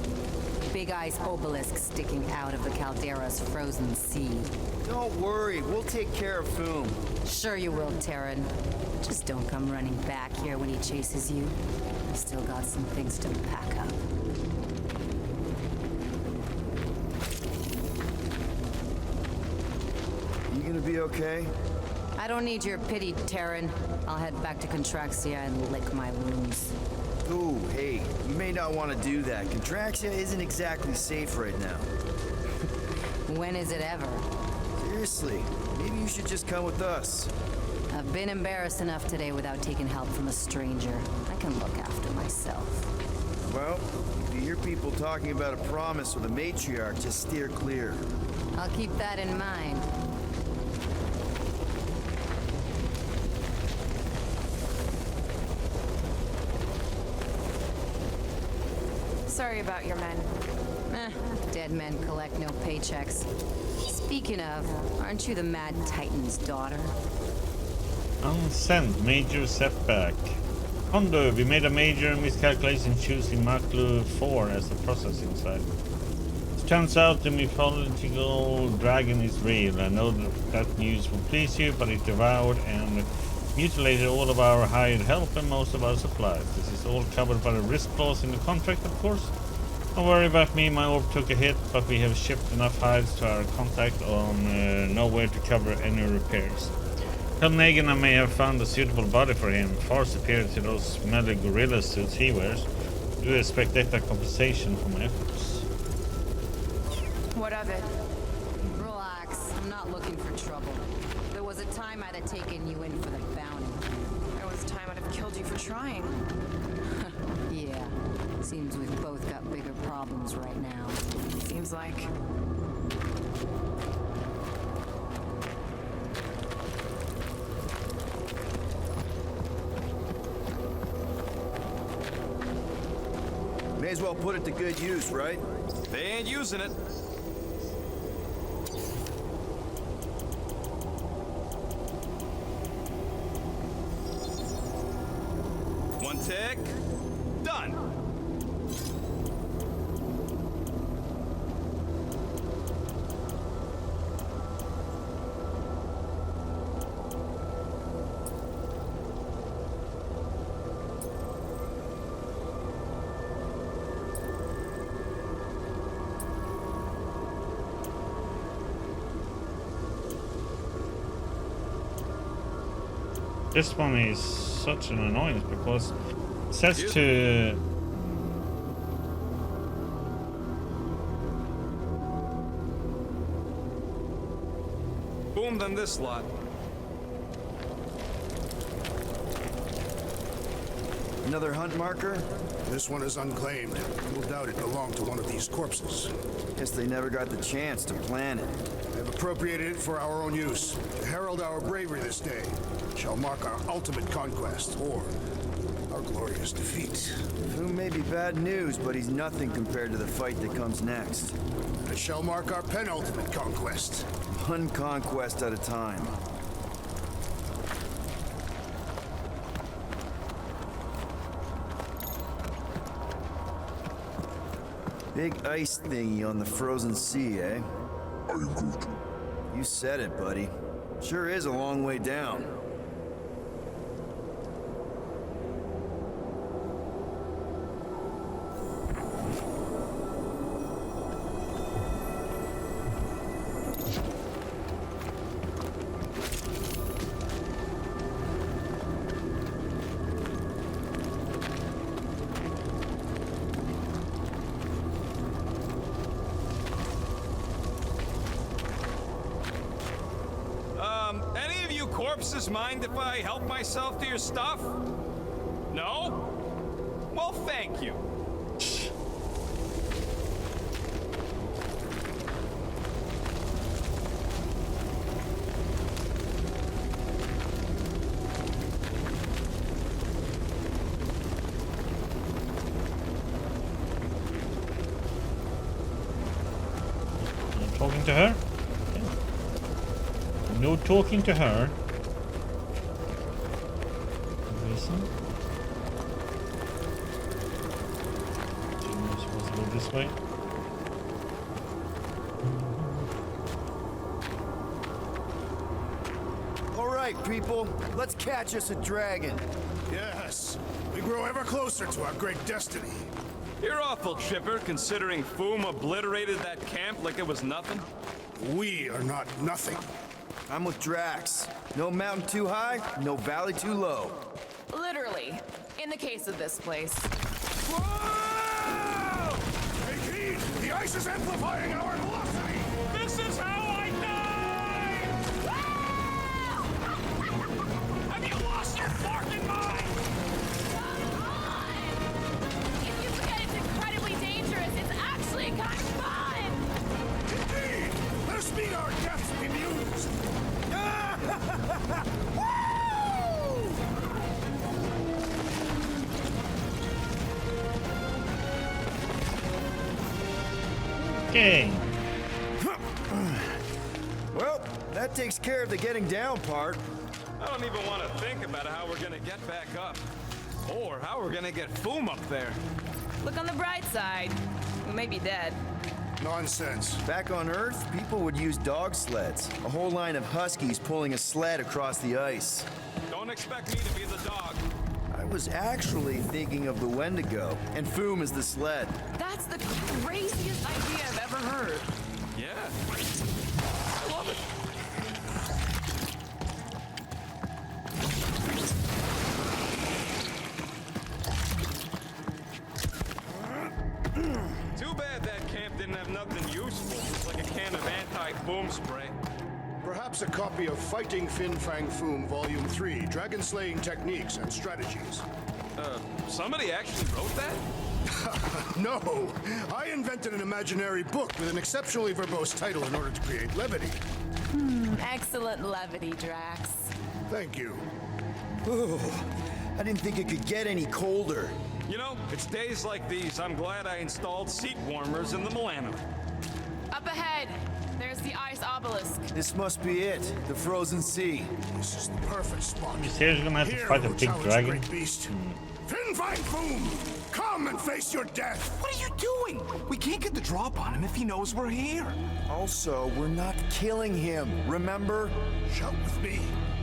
H: Big Eye's obelisk sticking out of the Caldera's frozen sea.
E: Don't worry, we'll take care of Foom.
H: Sure you will, Terran. Just don't come running back here when he chases you. Still got some things to pack up.
E: You gonna be okay?
H: I don't need your pity, Terran. I'll head back to Contraxia and lick my wounds.
E: Ooh, hey, you may not want to do that. Contraxia isn't exactly safe right now.
H: When is it ever?
E: Seriously, maybe you should just come with us.
H: I've been embarrassed enough today without taking help from a stranger. I can look after myself.
E: Well, if you hear people talking about a promise with a matriarch, just steer clear.
H: I'll keep that in mind.
D: Sorry about your men.
H: Dead men collect no paychecks. Speaking of, aren't you the Mad Titan's daughter?
A: Unsent, major setback. Hondo, we made a major miscalculation choosing Maklu 4 as the processing site. It turns out the mythological dragon is real. I know that news will please you, but it devoured and mutilated all of our hired help and most of our supplies. This is all covered by the risk clause in the contract, of course. Don't worry about me, my orb took a hit, but we have shipped enough hides to our contact on nowhere to cover any repairs. Tell Negan I may have found a suitable body for him, far superior to those smelly gorilla suits he wears. Do expect extra compensation for my efforts.
D: What of it?
H: Relax, I'm not looking for trouble. There was a time I'd have taken you in for the bounty.
D: There was a time I'd have killed you for trying.
H: Yeah, seems we've both got bigger problems right now.
D: Seems like.
E: May as well put it to good use, right?
B: They ain't using it. One tick. Done.
A: This one is such an annoyance because it says to
B: Boom, then this lot.
E: Another hunt marker?
C: This one is unclaimed. No doubt it belonged to one of these corpses.
E: Guess they never got the chance to plan it.
C: I've appropriated it for our own use, to herald our bravery this day. Shall mark our ultimate conquest, or our glorious defeat.
E: Foom may be bad news, but he's nothing compared to the fight that comes next.
C: It shall mark our penultimate conquest.
E: One conquest at a time. Big ice thingy on the frozen sea, eh? You said it, buddy. Sure is a long way down.
B: Any of you corpses mind if I help myself to your stuff? No? Well, thank you.
A: I'm talking to her. No talking to her. Listen. Am I supposed to go this way?
E: All right, people, let's catch us a dragon.
C: Yes, we grow ever closer to our great destiny.
B: You're awful chipper, considering Foom obliterated that camp like it was nothing.
C: We are not nothing.
E: I'm with Drax. No mountain too high, no valley too low.
D: Literally. In the case of this place.
C: Whoa! Take heed! The ice is amplifying our velocity!
F: This is how I die! Have you lost your fucking mind?
G: If you forget it's incredibly dangerous, it's actually kind of fun!
C: Indeed! Let us meet our deaths bemused!
A: Okay.
E: Well, that takes care of the getting down part.
B: I don't even want to think about how we're gonna get back up. Or how we're gonna get Foom up there.
D: Look on the bright side. We may be dead.
C: Nonsense.
E: Back on Earth, people would use dog sleds. A whole line of huskies pulling a sled across the ice.
B: Don't expect me to be the dog.
E: I was actually thinking of the Wendigo, and Foom is the sled.
D: That's the craziest idea I've ever heard.
B: Yeah. I love it. Too bad that camp didn't have nothing useful, like a can of anti-boom spray.
C: Perhaps a copy of Fighting Fin Fang Foom Volume 3, Dragon Slaying Techniques and Strategies.
B: Somebody actually wrote that?
C: No, I invented an imaginary book with an exceptionally verbose title in order to create levity.
H: Excellent levity, Drax.
C: Thank you.
E: I didn't think it could get any colder.
B: You know, it's days like these I'm glad I installed seat warmers in the Milano.
D: Up ahead, there's the ice obelisk.
E: This must be it, the frozen sea.
C: This is the perfect spot.
A: You seriously gonna have to
C: Here
A: fight a
C: we'll
A: big
C: challenge the
A: dragon?
C: great beast. Fin Fang Foom, come and face your death.
I: What are you doing? We can't get the drop on him if he knows we're here.
E: Also, we're not killing him, remember?
C: Shout with me.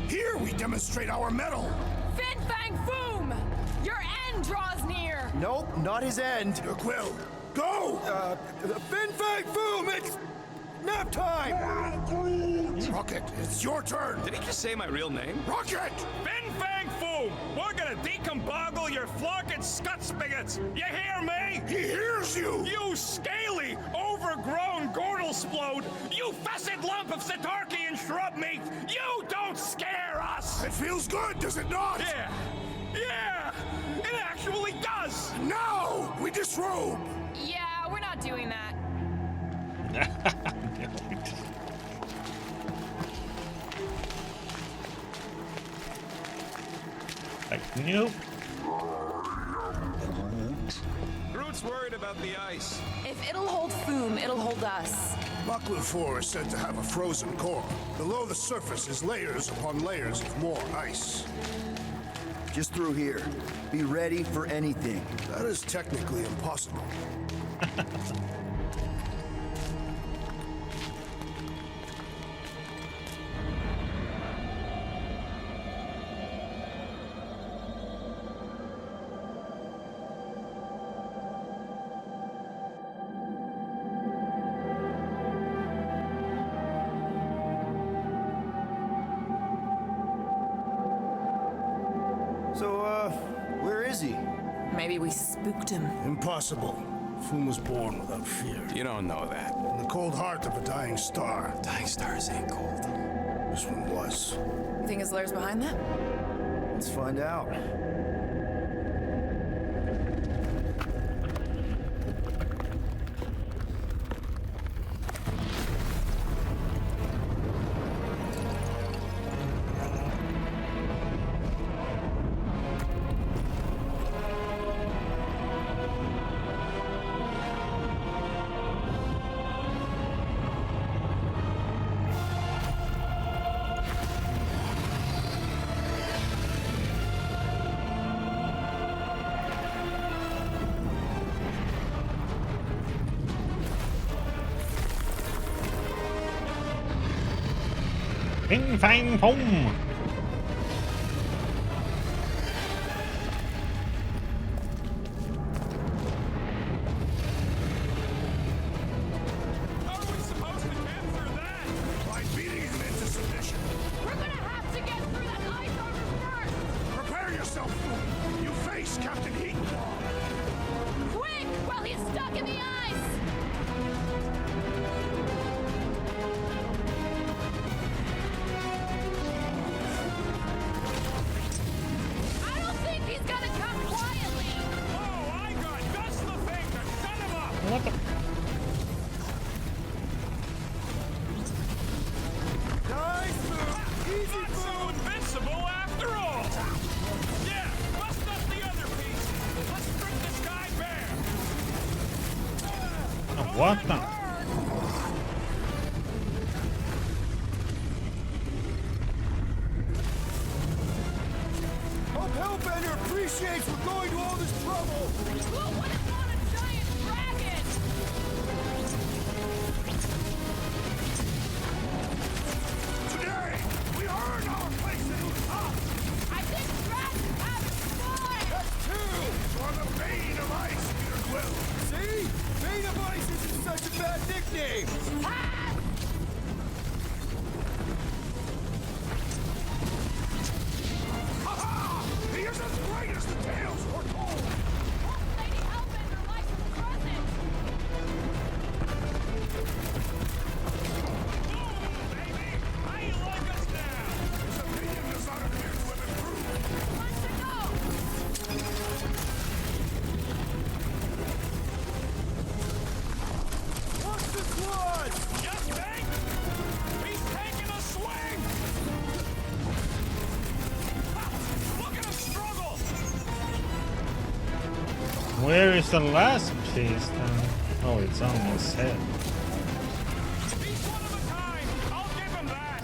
C: Here we demonstrate our mettle.
D: Fin Fang Foom! Your end draws near!
E: Nope, not his end.
C: Your quill. Go!
E: Fin Fang Foom, it's nap time!
C: Rocket, it's your turn.
B: Did he just say my real name?
C: Rocket!
F: Fin Fang Foom! We're gonna decomboggle your flunking scut spigots! You hear me?
C: He hears you!
F: You scaly, overgrown Gordlesplode! You fessed lump of Satarkian shrub meat! You don't scare us!
C: It feels good, does it not?
F: Yeah! Yeah! It actually does!
C: Now we disrobe.
D: Yeah, we're not doing that.
A: Like, nope.
B: Groot's worried about the ice.
D: If it'll hold Foom, it'll hold us.
C: Maklu 4 is said to have a frozen core. Below the surface is layers upon layers of more ice.
E: Just through here. Be ready for anything.
C: That is technically impossible.
E: So, where is he?
D: Maybe we spooked him.
C: Impossible. Foom was born without fear.
B: You don't know that.
C: In the cold heart of a dying star.
B: Dying stars ain't cold.
C: This one was.
D: You think his lair's behind that?
E: Let's find out.
A: Fin Fang Foom!
F: How are we supposed to get through that?
C: By beating him into submission.
G: We're gonna have to get through that ice armor first!
C: Prepare yourself, Foom. You face Captain Heatclaw.
G: Quick! While he's stuck in the ice! I don't think he's gonna come quietly!
F: Oh, I got just the thing to shut him up!
A: What the?
E: Nice Foom! Easy
F: Not so
E: Foom!
F: invincible after all! Yeah, bust up the other piece! Let's strip this guy bare!
A: Oh, what the?
E: appreciates we're going to all this trouble.
G: Who wouldn't want a giant dragon?
C: Today, we earn our place in Utah.
G: I think Drax is having fun!
E: That's two.
C: You're the bane of ice, Peter Quill.
E: See? Bane of Ice isn't such a bad nickname.
G: Ah!
C: Ha-ha! He is as great as the tales foretold.
G: Lady Hellbender likes the present!
C: His opinion does not appear to have improved.
G: Let's go!
E: Watch the claws.
F: Just think! He's taking a swing! Ha! Look at him struggle!
A: Where is the last piece then? Oh, it's on his head.
F: He's one of a kind! I'll give him that!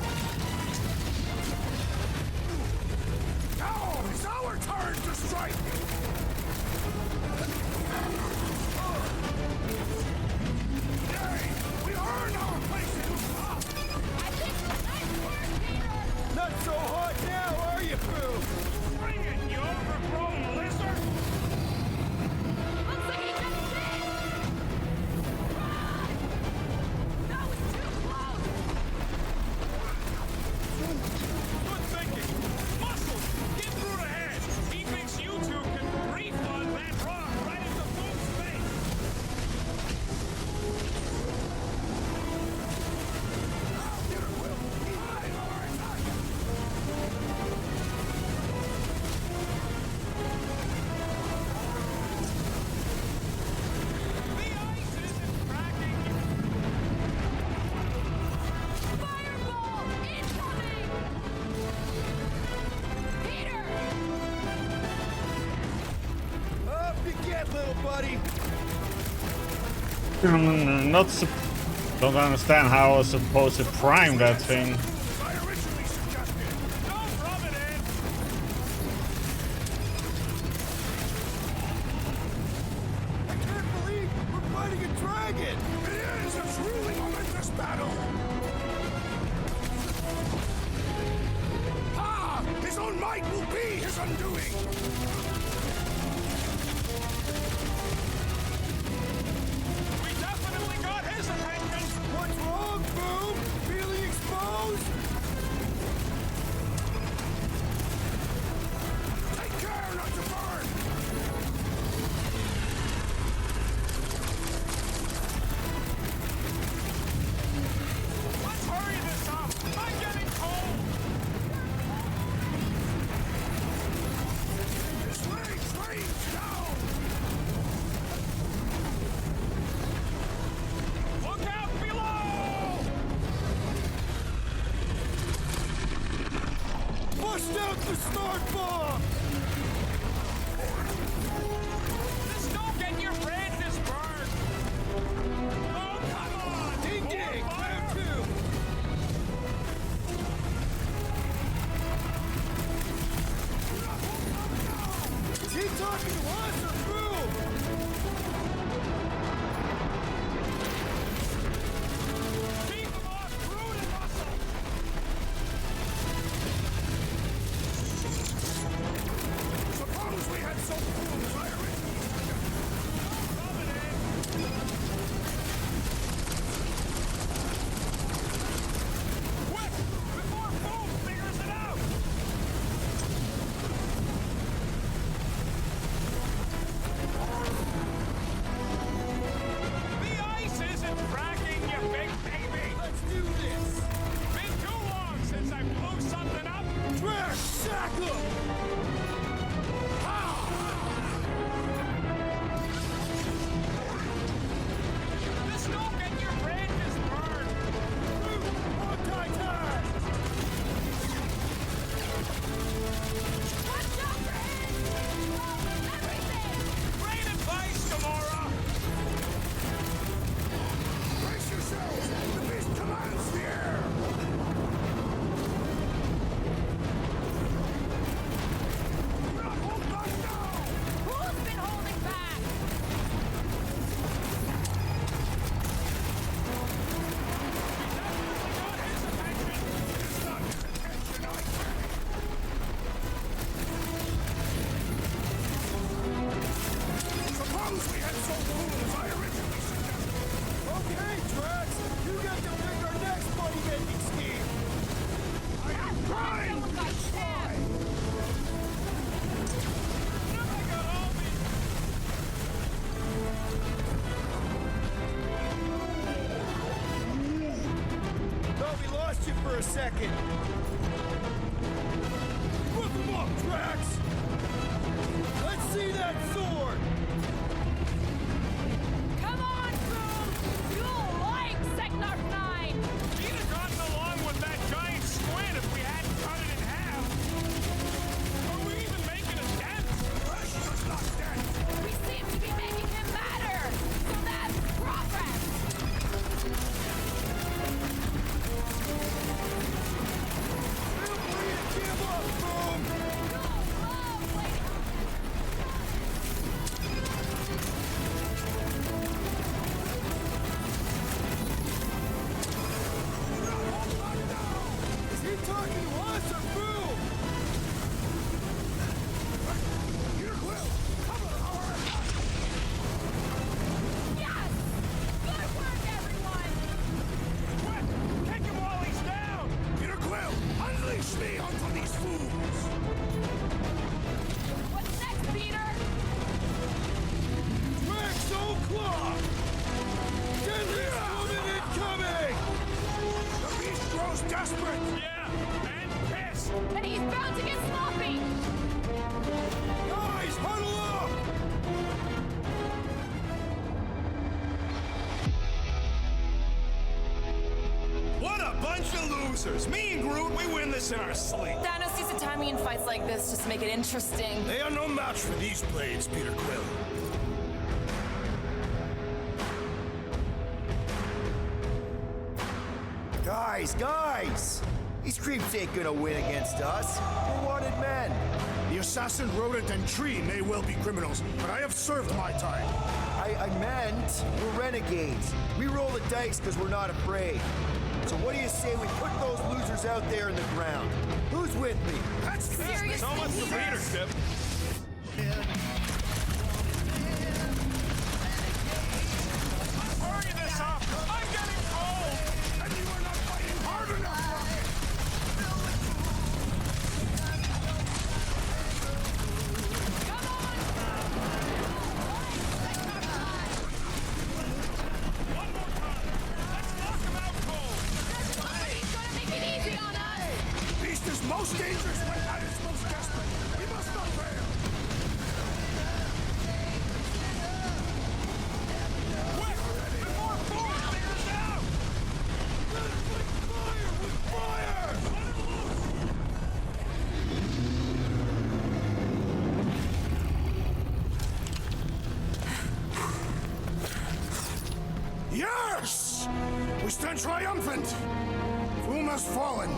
C: Now it's our turn to strike. Today, we earn our place in Utah.
G: I think nice work, Peter!
E: Not so hot now, are you, Boo?
F: Bring it, you overgrown lizard!
G: Looks like he just did! Run! That was too close!
F: Good thinking! Muscles! Get through the head! He thinks you two can refund that rock right into Boom's face! The ice isn't cracking!
G: Fireball! Incoming! Peter!
E: Up you get, little buddy.
A: Don't understand how I was supposed to prime that thing.
C: As I originally suggested.
F: Don't rub it in!
E: I can't believe we're fighting a dragon.
C: It is a truly momentous battle. Ha! His own might will be his undoing.
F: We definitely got his attention!
E: What's wrong, Boom? Feeling exposed?
C: Take care not to burn.
F: Let's hurry this up! I'm getting cold!
C: His legs range down.
F: Look out below!
E: Bust out the snort bomb.
F: Just don't get your branches burned! Oh, come on!
E: Ding
F: More
E: ding,
F: fire!
E: round two. Is he talking to us or Boom?
F: Keep him off Brood and Russell!
E: a second. Whip him up, Drax! Let's see that sword!
G: Come on, Boom! You'll like Seknarf 9!
F: He'd have gotten along with that giant squid if we hadn't cut it in half. Are we even making a dent?
C: Precious not dead.
G: We seem to be making him matter! So that's progress!
E: Feel free to give up, Boom!
G: You'll love Lady
E: Is he talking to us or Boom?
C: Peter Quill, cover our attack.
G: Yes! Good work, everyone!
F: Quick! Kick him while he's down!
C: Peter Quill, unleash me onto these fools.
G: What's next, Peter?
E: Drax O'Clock! Deadliest woman incoming!
C: The beast grows desperate.
F: Yeah, and pissed!
G: And he's bound to get sloppy!
E: Guys, huddle up!
I: What a bunch of losers! Me and Groot, we win this in our sleep.
D: Thanos used to time me in fights like this just to make it interesting.
C: They are no match for these blades, Peter Quill.
E: Guys! These creeps ain't gonna win against us. We're wanted men.
C: The assassin, rodent, and tree may well be criminals, but I have served my time.
E: I meant we're renegades. We roll the dice because we're not afraid. So what do you say we put those losers out there in the ground? Who's with me?
C: That's
G: Seriously,
F: So much for
G: Peter?
F: leadership. Hurry this up! I'm getting cold!
C: and you are not fighting hard enough, Rocket.
G: Come on!
F: One more time! Let's knock him out cold!
G: Somebody's gonna make it easy on us!
C: Beast is most dangerous when at its most desperate. We must not fail.
F: Quick! Before Boom clears out!
E: Fire with fire!
C: Yes! We stand triumphant. Foom has fallen.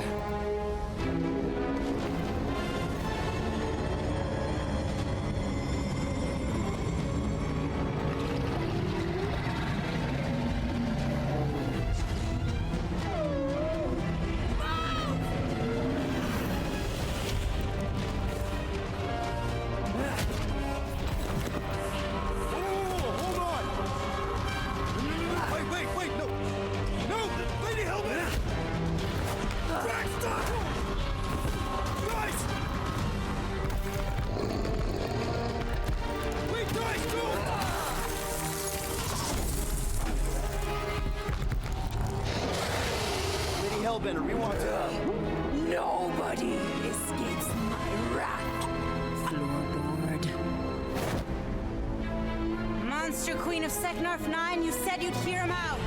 E: Hold on! Wait, no! No! Lady Hellbender! Drax, stop! Guys! Wait, guys, go! Lady Hellbender, we want to...
H: Nobody escapes my wrath. Floorboard. Monster Queen of Seknarf 9, you said you'd hear him out.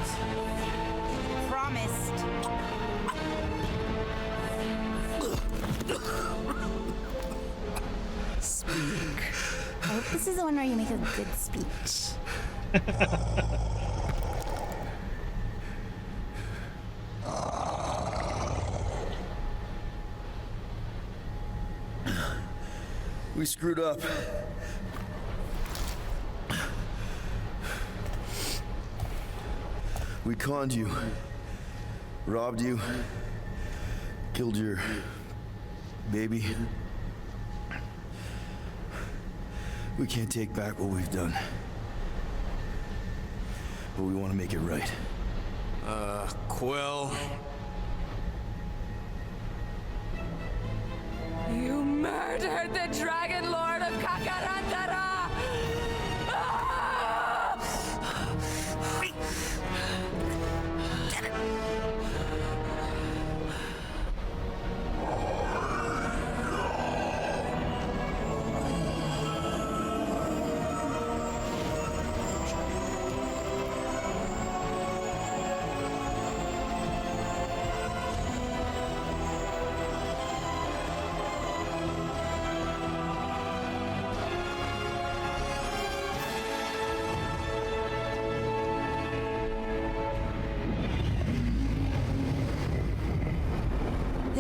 H: Promised. Speak. I hope this is the one where you make a good speech.
E: We screwed up. We conned you, robbed you, killed your baby. We can't take back what we've done. But we want to make it right.
B: Quill.
G: You murdered the Dragon Lord of Kakarandara! Ah!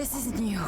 H: This is new.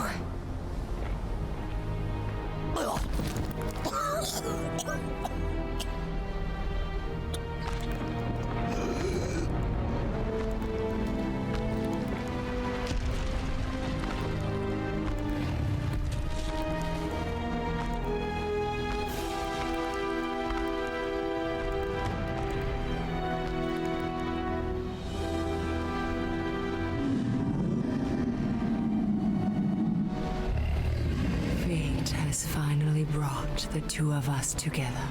J: Fate has finally brought the two of us together.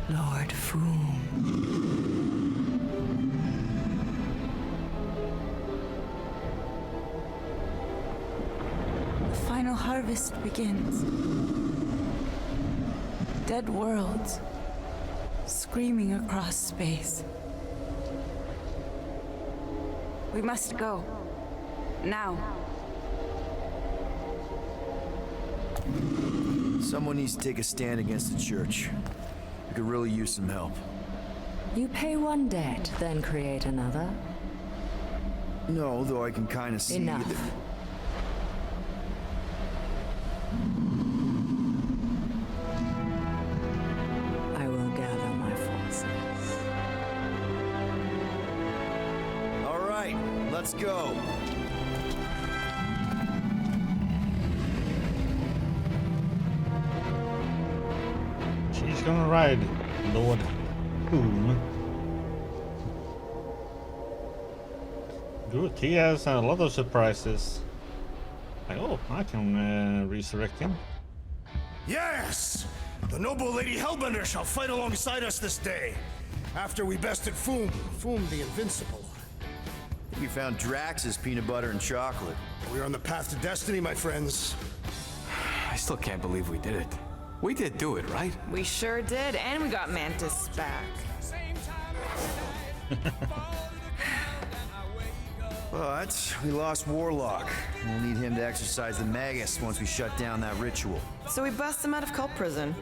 J: Lord Foom. The final harvest begins. Dead worlds screaming across space. We must go. Now.
E: Someone needs to take a stand against the church. We could really use some help.
J: You pay one debt, then create another.
E: No, though I can kind of see
J: Enough.
E: that.
J: I will gather my forces.
E: All right, let's go.
A: She's gonna ride Lord Whom. Good, he has a lot of surprises. Like, oh, I can resurrect him.
C: Yes! The noble Lady Hellbender shall fight alongside us this day. After we bested Foom the Invincible.
E: We found Drax's peanut butter and chocolate.
C: We are on the path to destiny, my friends.
B: I still can't believe we did it. We did do it, right?
D: We sure did, and we got Mantis back.
E: But we lost Warlock. We'll need him to exercise the Magus once we shut down that ritual.
D: So we bust him out of cult prison.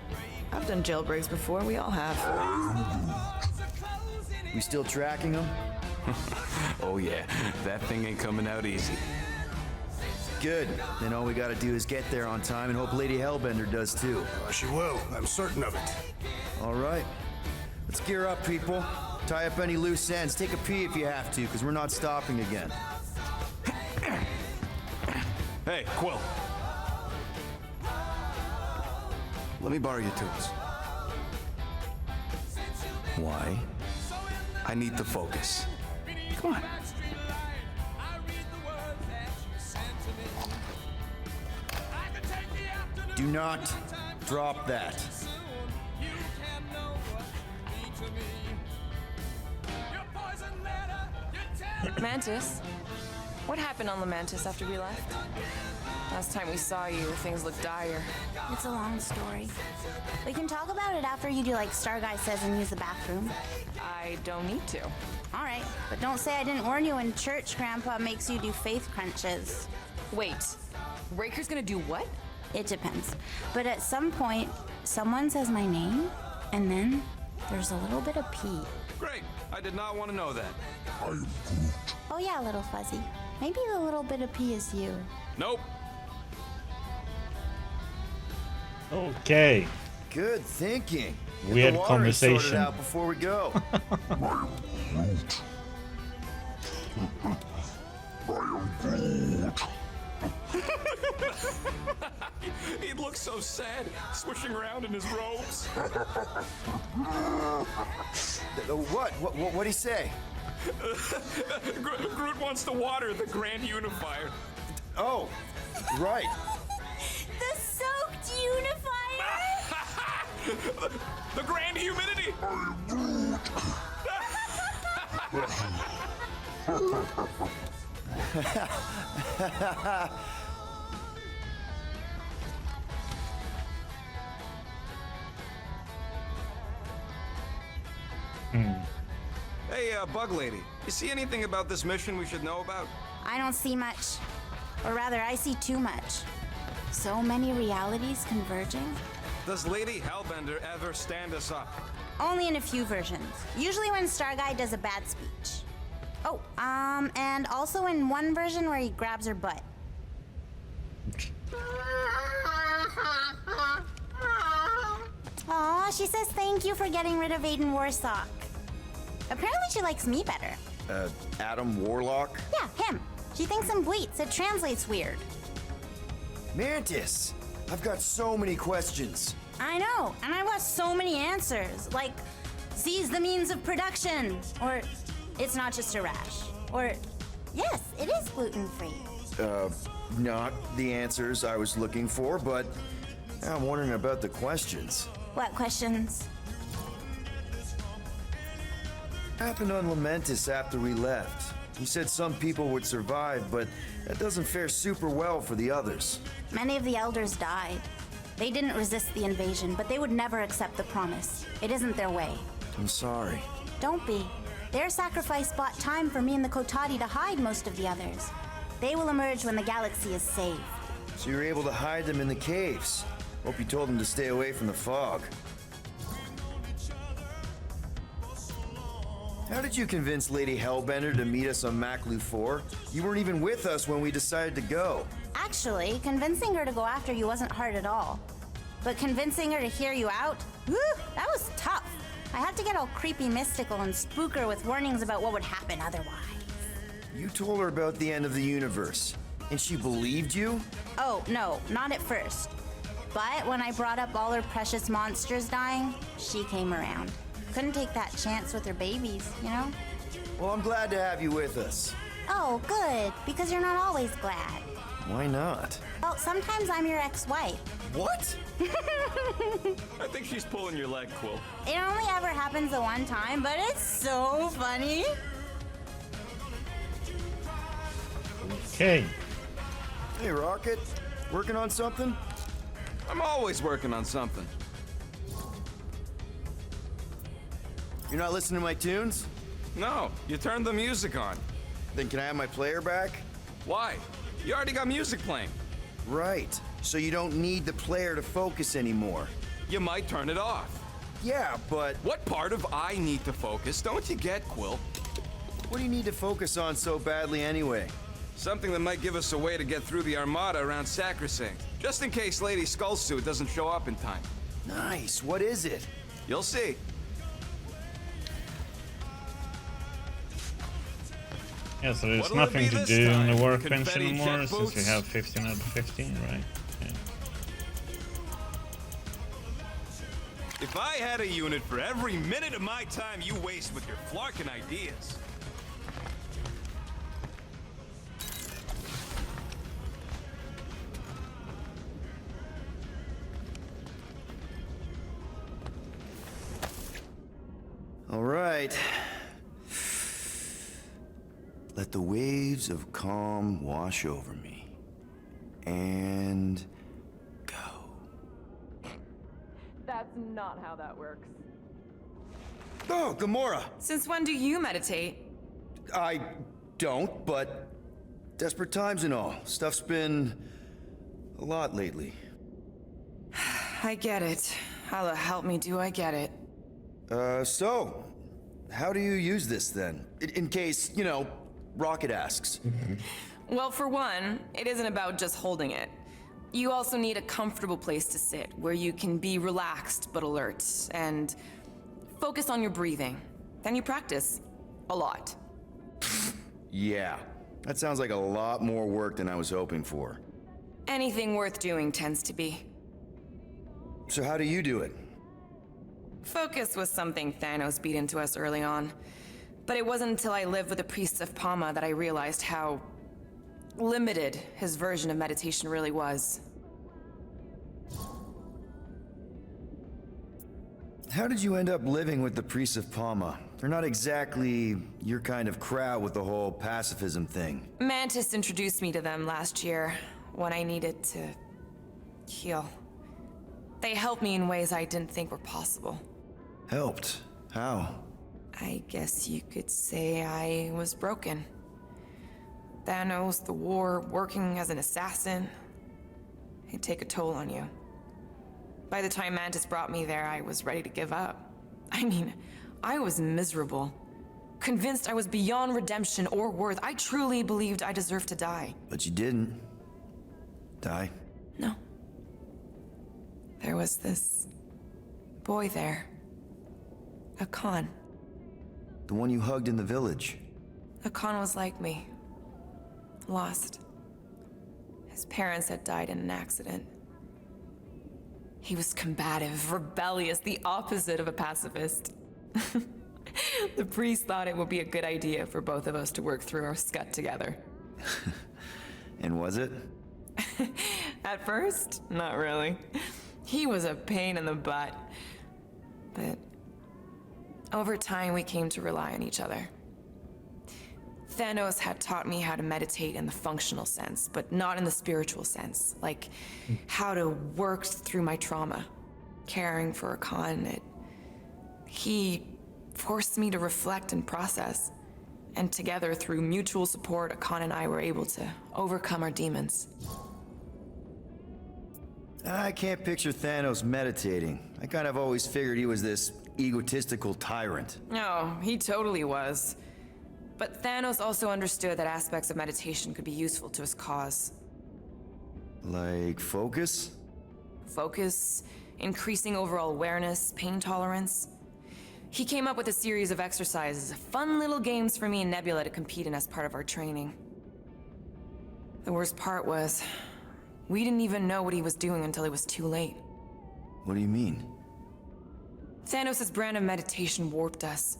D: I've done jailbreaks before, we all have.
E: We still tracking him?
B: Oh yeah, that thing ain't coming out easy.
E: Good. Then all we gotta do is get there on time and hope Lady Hellbender does too.
C: She will, I'm certain of it.
E: All right. Let's gear up, people. Tie up any loose ends. Take a pee if you have to, because we're not stopping again.
B: Hey, Quill. Let me borrow your tools.
E: Why?
B: I need to focus. Come on.
E: Do not drop that.
D: Mantis? What happened on the Mantis after we left? Last time we saw you, things looked dire.
K: It's a long story. We can talk about it after you do like Star Guy says and use the bathroom.
D: I don't need to.
K: All right, but don't say I didn't warn you in church Grandpa makes you do faith crunches.
D: Wait, Raker's gonna do what?
K: It depends. But at some point, someone says my name, and then there's a little bit of pee.
B: Great. I did not want to know that.
K: Oh yeah, little fuzzy. Maybe the little bit of pee is you.
B: Nope.
A: Okay.
E: Good thinking. Get
A: Weird
E: the watering sorted
A: conversation.
E: out before we go.
B: He looks so sad, swishing around in his robes.
E: What'd he say?
B: Groot wants to water the Grand Unifier.
E: Oh, right.
K: The soaked unifier!
B: The Grand Humidity! Hey, Bug Lady, you see anything about this mission we should know about?
K: I don't see much. Or rather, I see too much. So many realities converging.
B: Does Lady Hellbender ever stand us up?
K: Only in a few versions. Usually when Star Guy does a bad speech. Oh, and also in one version where he grabs her butt. Aw, she says thank you for getting rid of Aiden Warsock. Apparently she likes me better.
E: Adam Warlock?
K: Yeah, him. She thinks I'm bleats. It translates weird.
E: Mantis! I've got so many questions.
K: I know, and I want so many answers. Like, seize the means of production. Or, it's not just a rash. Or, yes, it is gluten-free.
E: Not the answers I was looking for, but I'm wondering about the questions.
K: What questions?
E: What happened on Lamentis after we left? You said some people would survive, but that doesn't fare super well for the others.
K: Many of the elders died. They didn't resist the invasion, but they would never accept the promise. It isn't their way.
E: I'm sorry.
K: Don't be. Their sacrifice bought time for me and the Kotati to hide most of the others. They will emerge when the galaxy is saved.
E: So you're able to hide them in the caves. Hope you told them to stay away from the fog. How did you convince Lady Hellbender to meet us on Maklu 4? You weren't even with us when we decided to go.
K: Actually, convincing her to go after you wasn't hard at all. But convincing her to hear you out? Whew, that was tough. I had to get all creepy mystical and spook her with warnings about what would happen otherwise.
E: You told her about the end of the universe, and she believed you?
K: Oh, no, not at first. But when I brought up all her precious monsters dying, she came around. Couldn't take that chance with her babies, you know?
E: Well, I'm glad to have you with us.
K: Oh, good, because you're not always glad.
E: Why not?
K: Well, sometimes I'm your ex-wife.
E: What?
F: I think she's pulling your leg, Quill.
K: It only ever happens the one time, but it's so funny.
A: Okay.
E: Hey, Rocket. Working on something?
B: I'm always working on something.
E: You're not listening to my tunes?
B: No, you turned the music on.
E: Then can I have my player back?
B: Why? You already got music playing.
E: Right. So you don't need the player to focus anymore.
B: You might turn it off.
E: Yeah, but
B: What part of I need to focus don't you get, Quill?
E: what do you need to focus on so badly anyway?
B: Something that might give us a way to get through the Armada around Sacrosanct, just in case Lady Skullsuit doesn't show up in time.
E: Nice. What is it?
B: You'll see.
A: Yeah, so there's
B: What'll it
A: nothing
B: be
A: to
B: this
A: do on the
B: time?
A: workbench
B: Confetti
A: anymore
B: jet
A: since we
B: boots?
A: have 15 out of 15, right? Yeah.
I: If I had a unit for every minute of my time you waste with your flarkin' ideas.
E: All right. Let the waves of calm wash over me. And go.
D: That's not how that works.
E: Oh, Gamora!
D: Since when do you meditate?
E: I don't, but desperate times and all. Stuff's been a lot lately.
D: I get it. Allah help me, do I get it?
E: So, how do you use this then? In case, you know, Rocket asks.
D: Well, for one, it isn't about just holding it. You also need a comfortable place to sit, where you can be relaxed but alert, and focus on your breathing. Then you practice. A lot.
E: Yeah, that sounds like a lot more work than I was hoping for.
D: Anything worth doing tends to be.
E: So how do you do it?
D: Focus was something Thanos beat into us early on. But it wasn't until I lived with the priests of Palma that I realized how limited his version of meditation really was.
E: How did you end up living with the priests of Palma? They're not exactly your kind of crowd with the whole pacifism thing.
D: Mantis introduced me to them last year when I needed to heal. They helped me in ways I didn't think were possible.
E: Helped? How?
D: I guess you could say I was broken. Thanos, the war, working as an assassin. It'd take a toll on you. By the time Mantis brought me there, I was ready to give up. I mean, I was miserable. Convinced I was beyond redemption or worth. I truly believed I deserved to die.
E: But you didn't. Die?
D: No. There was this boy there. A Khan.
E: The one you hugged in the village.
D: A Khan was like me. Lost. His parents had died in an accident. He was combative, rebellious, the opposite of a pacifist. The priest thought it would be a good idea for both of us to work through our scut together.
E: And was it?
D: At first, not really. He was a pain in the butt. But over time, we came to rely on each other. Thanos had taught me how to meditate in the functional sense, but not in the spiritual sense. Like how to work through my trauma. Caring for a Khan, he forced me to reflect and process. And together, through mutual support, Khan and I were able to overcome our demons.
E: I can't picture Thanos meditating. I kind of always figured he was this egotistical tyrant.
D: No, he totally was. But Thanos also understood that aspects of meditation could be useful to his cause.
E: Like focus?
D: Focus, increasing overall awareness, pain tolerance. He came up with a series of exercises, fun little games for me and Nebula to compete in as part of our training. The worst part was, we didn't even know what he was doing until it was too late.
E: What do you mean?
D: Thanos' brand of meditation warped us,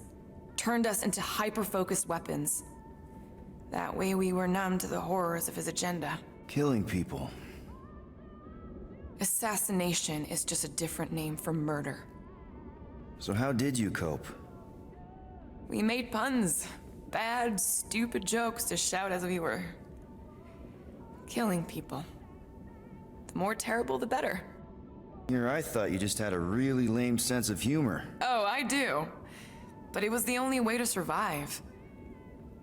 D: turned us into hyper-focused weapons. That way we were numb to the horrors of his agenda.
E: Killing people.
D: Assassination is just a different name for murder.
E: So how did you cope?
D: We made puns. Bad, stupid jokes to shout as we were killing people. The more terrible, the better.
E: Here, I thought you just had a really lame sense of humor.
D: Oh, I do. But it was the only way to survive.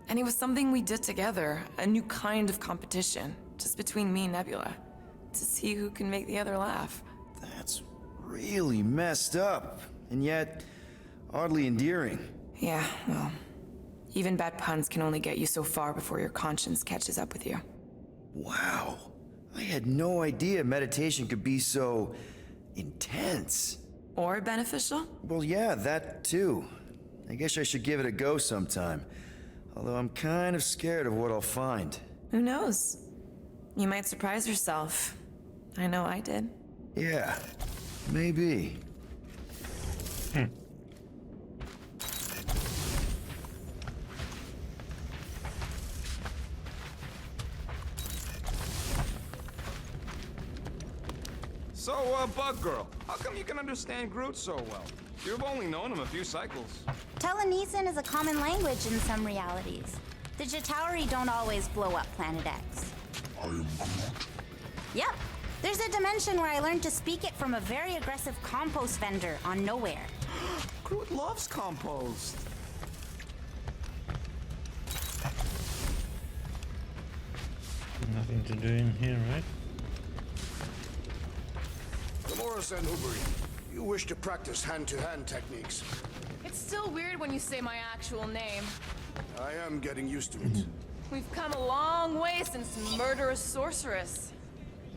D: And it was something we did together, a new kind of competition, just between me and Nebula, to see who can make the other laugh.
E: That's really messed up, and yet oddly endearing.
D: Yeah, well, even bad puns can only get you so far before your conscience catches up with you.
E: Wow. I had no idea meditation could be so intense.
D: Or beneficial?
E: Well, yeah, that too. I guess I should give it a go sometime. Although I'm kind of scared of what I'll find.
D: Who knows? You might surprise yourself. I know I did.
E: Yeah, maybe.
B: So, Bug Girl, how come you can understand Groot so well? You've only known him a few cycles.
K: Telenesin is a common language in some realities. The Chitauri don't always blow up Planet X.
C: I am Groot.
K: Yep. There's a dimension where I learned to speak it from a very aggressive compost vendor on Nowhere.
B: Groot loves compost.
A: Nothing to do in here, right?
C: Gamora and Uberi, you wish to practice hand-to-hand techniques.
G: It's still weird when you say my actual name.
C: I am getting used to it.
G: We've come a long way since Murderous Sorceress.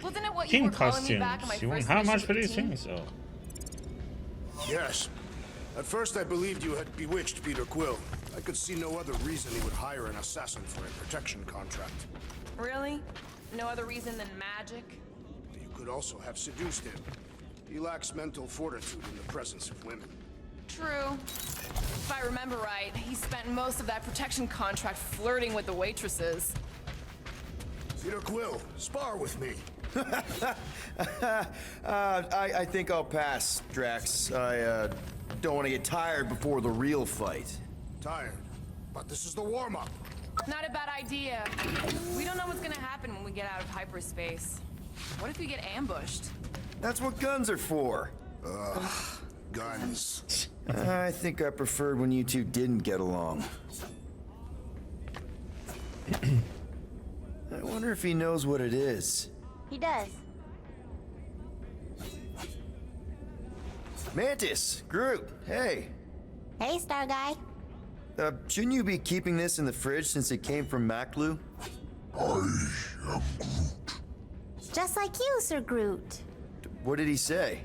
G: Wasn't it what you
A: King
G: were calling me
A: costumes.
G: back in my
A: You want
G: first
A: how
G: mission
A: much for
G: with the
A: these
G: team?
A: things? Oh.
C: Yes. At first I believed you had bewitched Peter Quill. I could see no other reason he would hire an assassin for a protection contract.
G: Really? No other reason than magic?
C: You could also have seduced him. He lacks mental fortitude in the presence of women.
G: True. If I remember right, he spent most of that protection contract flirting with the waitresses.
C: Peter Quill, spar with me.
E: I think I'll pass, Drax. I don't want to get tired before the real fight.
C: Tired. But this is the warm-up.
G: Not a bad idea. We don't know what's gonna happen when we get out of hyperspace. What if we get ambushed?
E: That's what guns are for.
C: Guns.
E: I think I preferred when you two didn't get along. I wonder if he knows what it is.
K: He does.
E: Mantis, Groot, hey.
K: Hey, Star Guy.
E: Shouldn't you be keeping this in the fridge since it came from Maklu?
C: I am Groot.
K: Just like you, Sir Groot.
E: What did he say?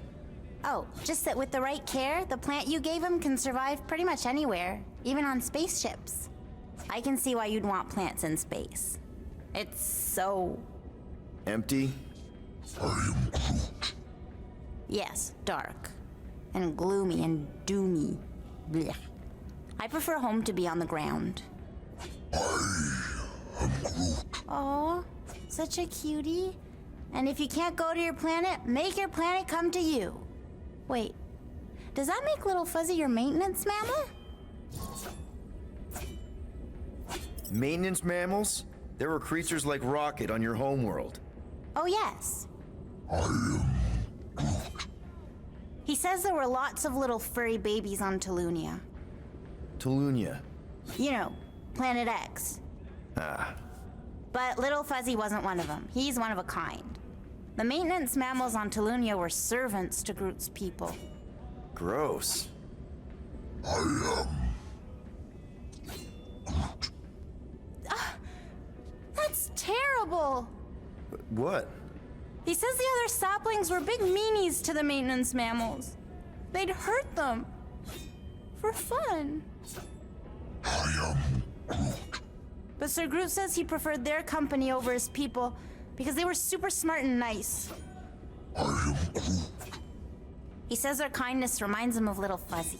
K: Oh, just that with the right care, the plant you gave him can survive pretty much anywhere, even on spaceships. I can see why you'd want plants in space. It's so...
E: Empty?
K: Yes, dark. And gloomy and doomy. Blech. I prefer home to be on the ground. Aw, such a cutie. And if you can't go to your planet, make your planet come to you. Wait, does that make Little Fuzzy your maintenance mammal?
E: Maintenance mammals? There were creatures like Rocket on your homeworld.
K: Oh, yes. He says there were lots of little furry babies on Tolunia.
E: Tolunia.
K: You know, Planet X.
E: Ah.
K: But Little Fuzzy wasn't one of them. He's one of a kind. The maintenance mammals on Tolunia were servants to Groot's people.
E: Gross.
K: That's terrible.
E: What?
K: He says the other saplings were big meanies to the maintenance mammals. They'd hurt them. For fun. But Sir Groot says he preferred their company over his people because they were super smart and nice. He says their kindness reminds him of Little Fuzzy.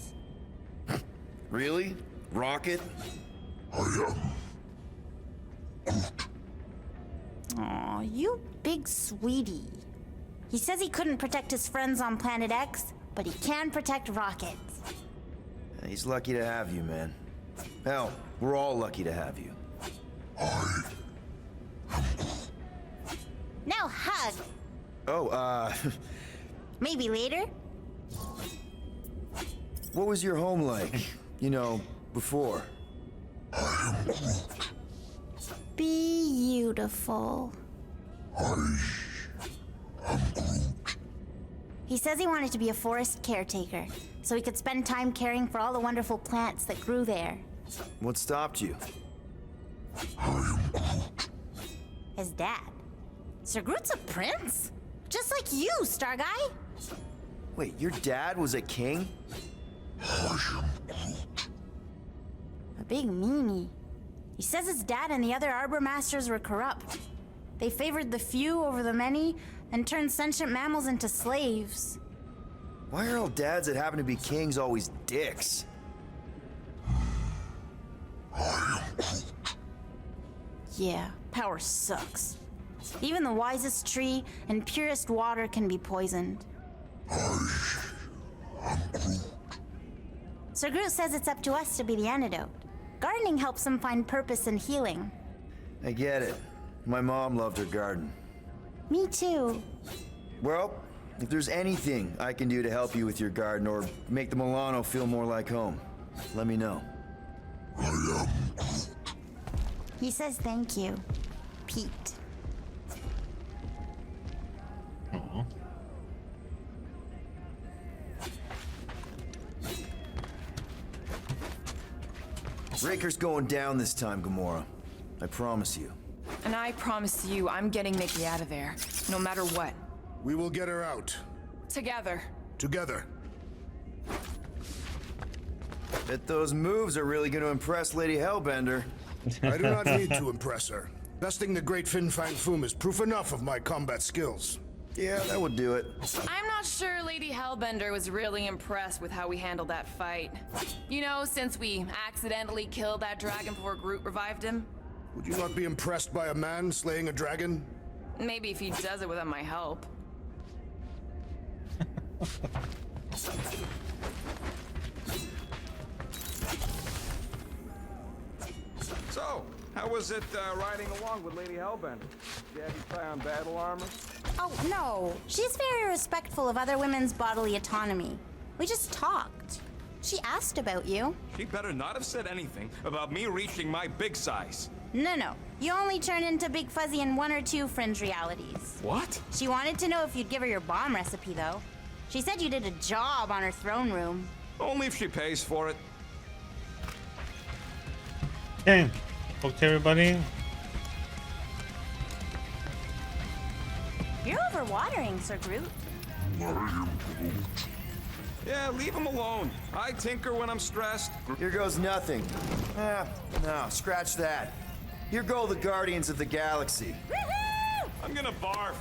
E: Really? Rocket?
K: Aw, you big sweetie. He says he couldn't protect his friends on Planet X, but he can protect Rocket.
E: He's lucky to have you, man. Hell, we're all lucky to have you.
K: Now hug.
E: Oh,
K: Maybe later?
E: what was your home like? You know, before?
K: Beautiful. He says he wanted to be a forest caretaker, so he could spend time caring for all the wonderful plants that grew there.
E: What stopped you?
K: His dad. Sir Groot's a prince? Just like you, Star Guy.
E: Wait, your dad was a king?
K: A big meanie. He says his dad and the other Arbor Masters were corrupt. They favored the few over the many and turned sentient mammals into slaves.
E: Why are all dads that happen to be kings always dicks?
K: Yeah, power sucks. Even the wisest tree and purest water can be poisoned. Sir Groot says it's up to us to be the antidote. Gardening helps him find purpose and healing.
E: I get it. My mom loved her garden.
K: Me too.
E: Well, if there's anything I can do to help you with your garden or make the Milano feel more like home, let me know.
K: He says thank you, Pete.
A: Aw.
E: Raker's going down this time, Gamora. I promise you.
G: And I promise you, I'm getting Mickey out of there, no matter what.
C: We will get her out.
G: Together.
C: Together.
E: Bet those moves are really going to impress Lady Hellbender.
C: I do not need to impress her. Besting the great Fin Fang Foom is proof enough of my combat skills.
E: Yeah, that would do it.
G: I'm not sure Lady Hellbender was really impressed with how we handled that fight. You know, since we accidentally killed that dragon before Groot revived him.
C: Would you not be impressed by a man slaying a dragon?
G: Maybe if he does it without my help.
B: So, how was it riding along with Lady Hellbender? Did you have you try on battle armor?
K: Oh, no. She's very respectful of other women's bodily autonomy. We just talked. She asked about you.
B: She better not have said anything about me reaching my big size.
K: No. You only turn into Big Fuzzy in one or two fringe realities.
B: What?
K: She wanted to know if you'd give her your bomb recipe, though. She said you did a job on her throne room.
B: Only if she pays for it.
A: Okay. Okay, everybody.
K: overwatering, Sir Groot.
B: Yeah, leave him alone. I tinker when I'm stressed.
E: Here goes nothing. No, scratch that. Here go the Guardians of the Galaxy.
K: Woohoo!
I: I'm gonna barf.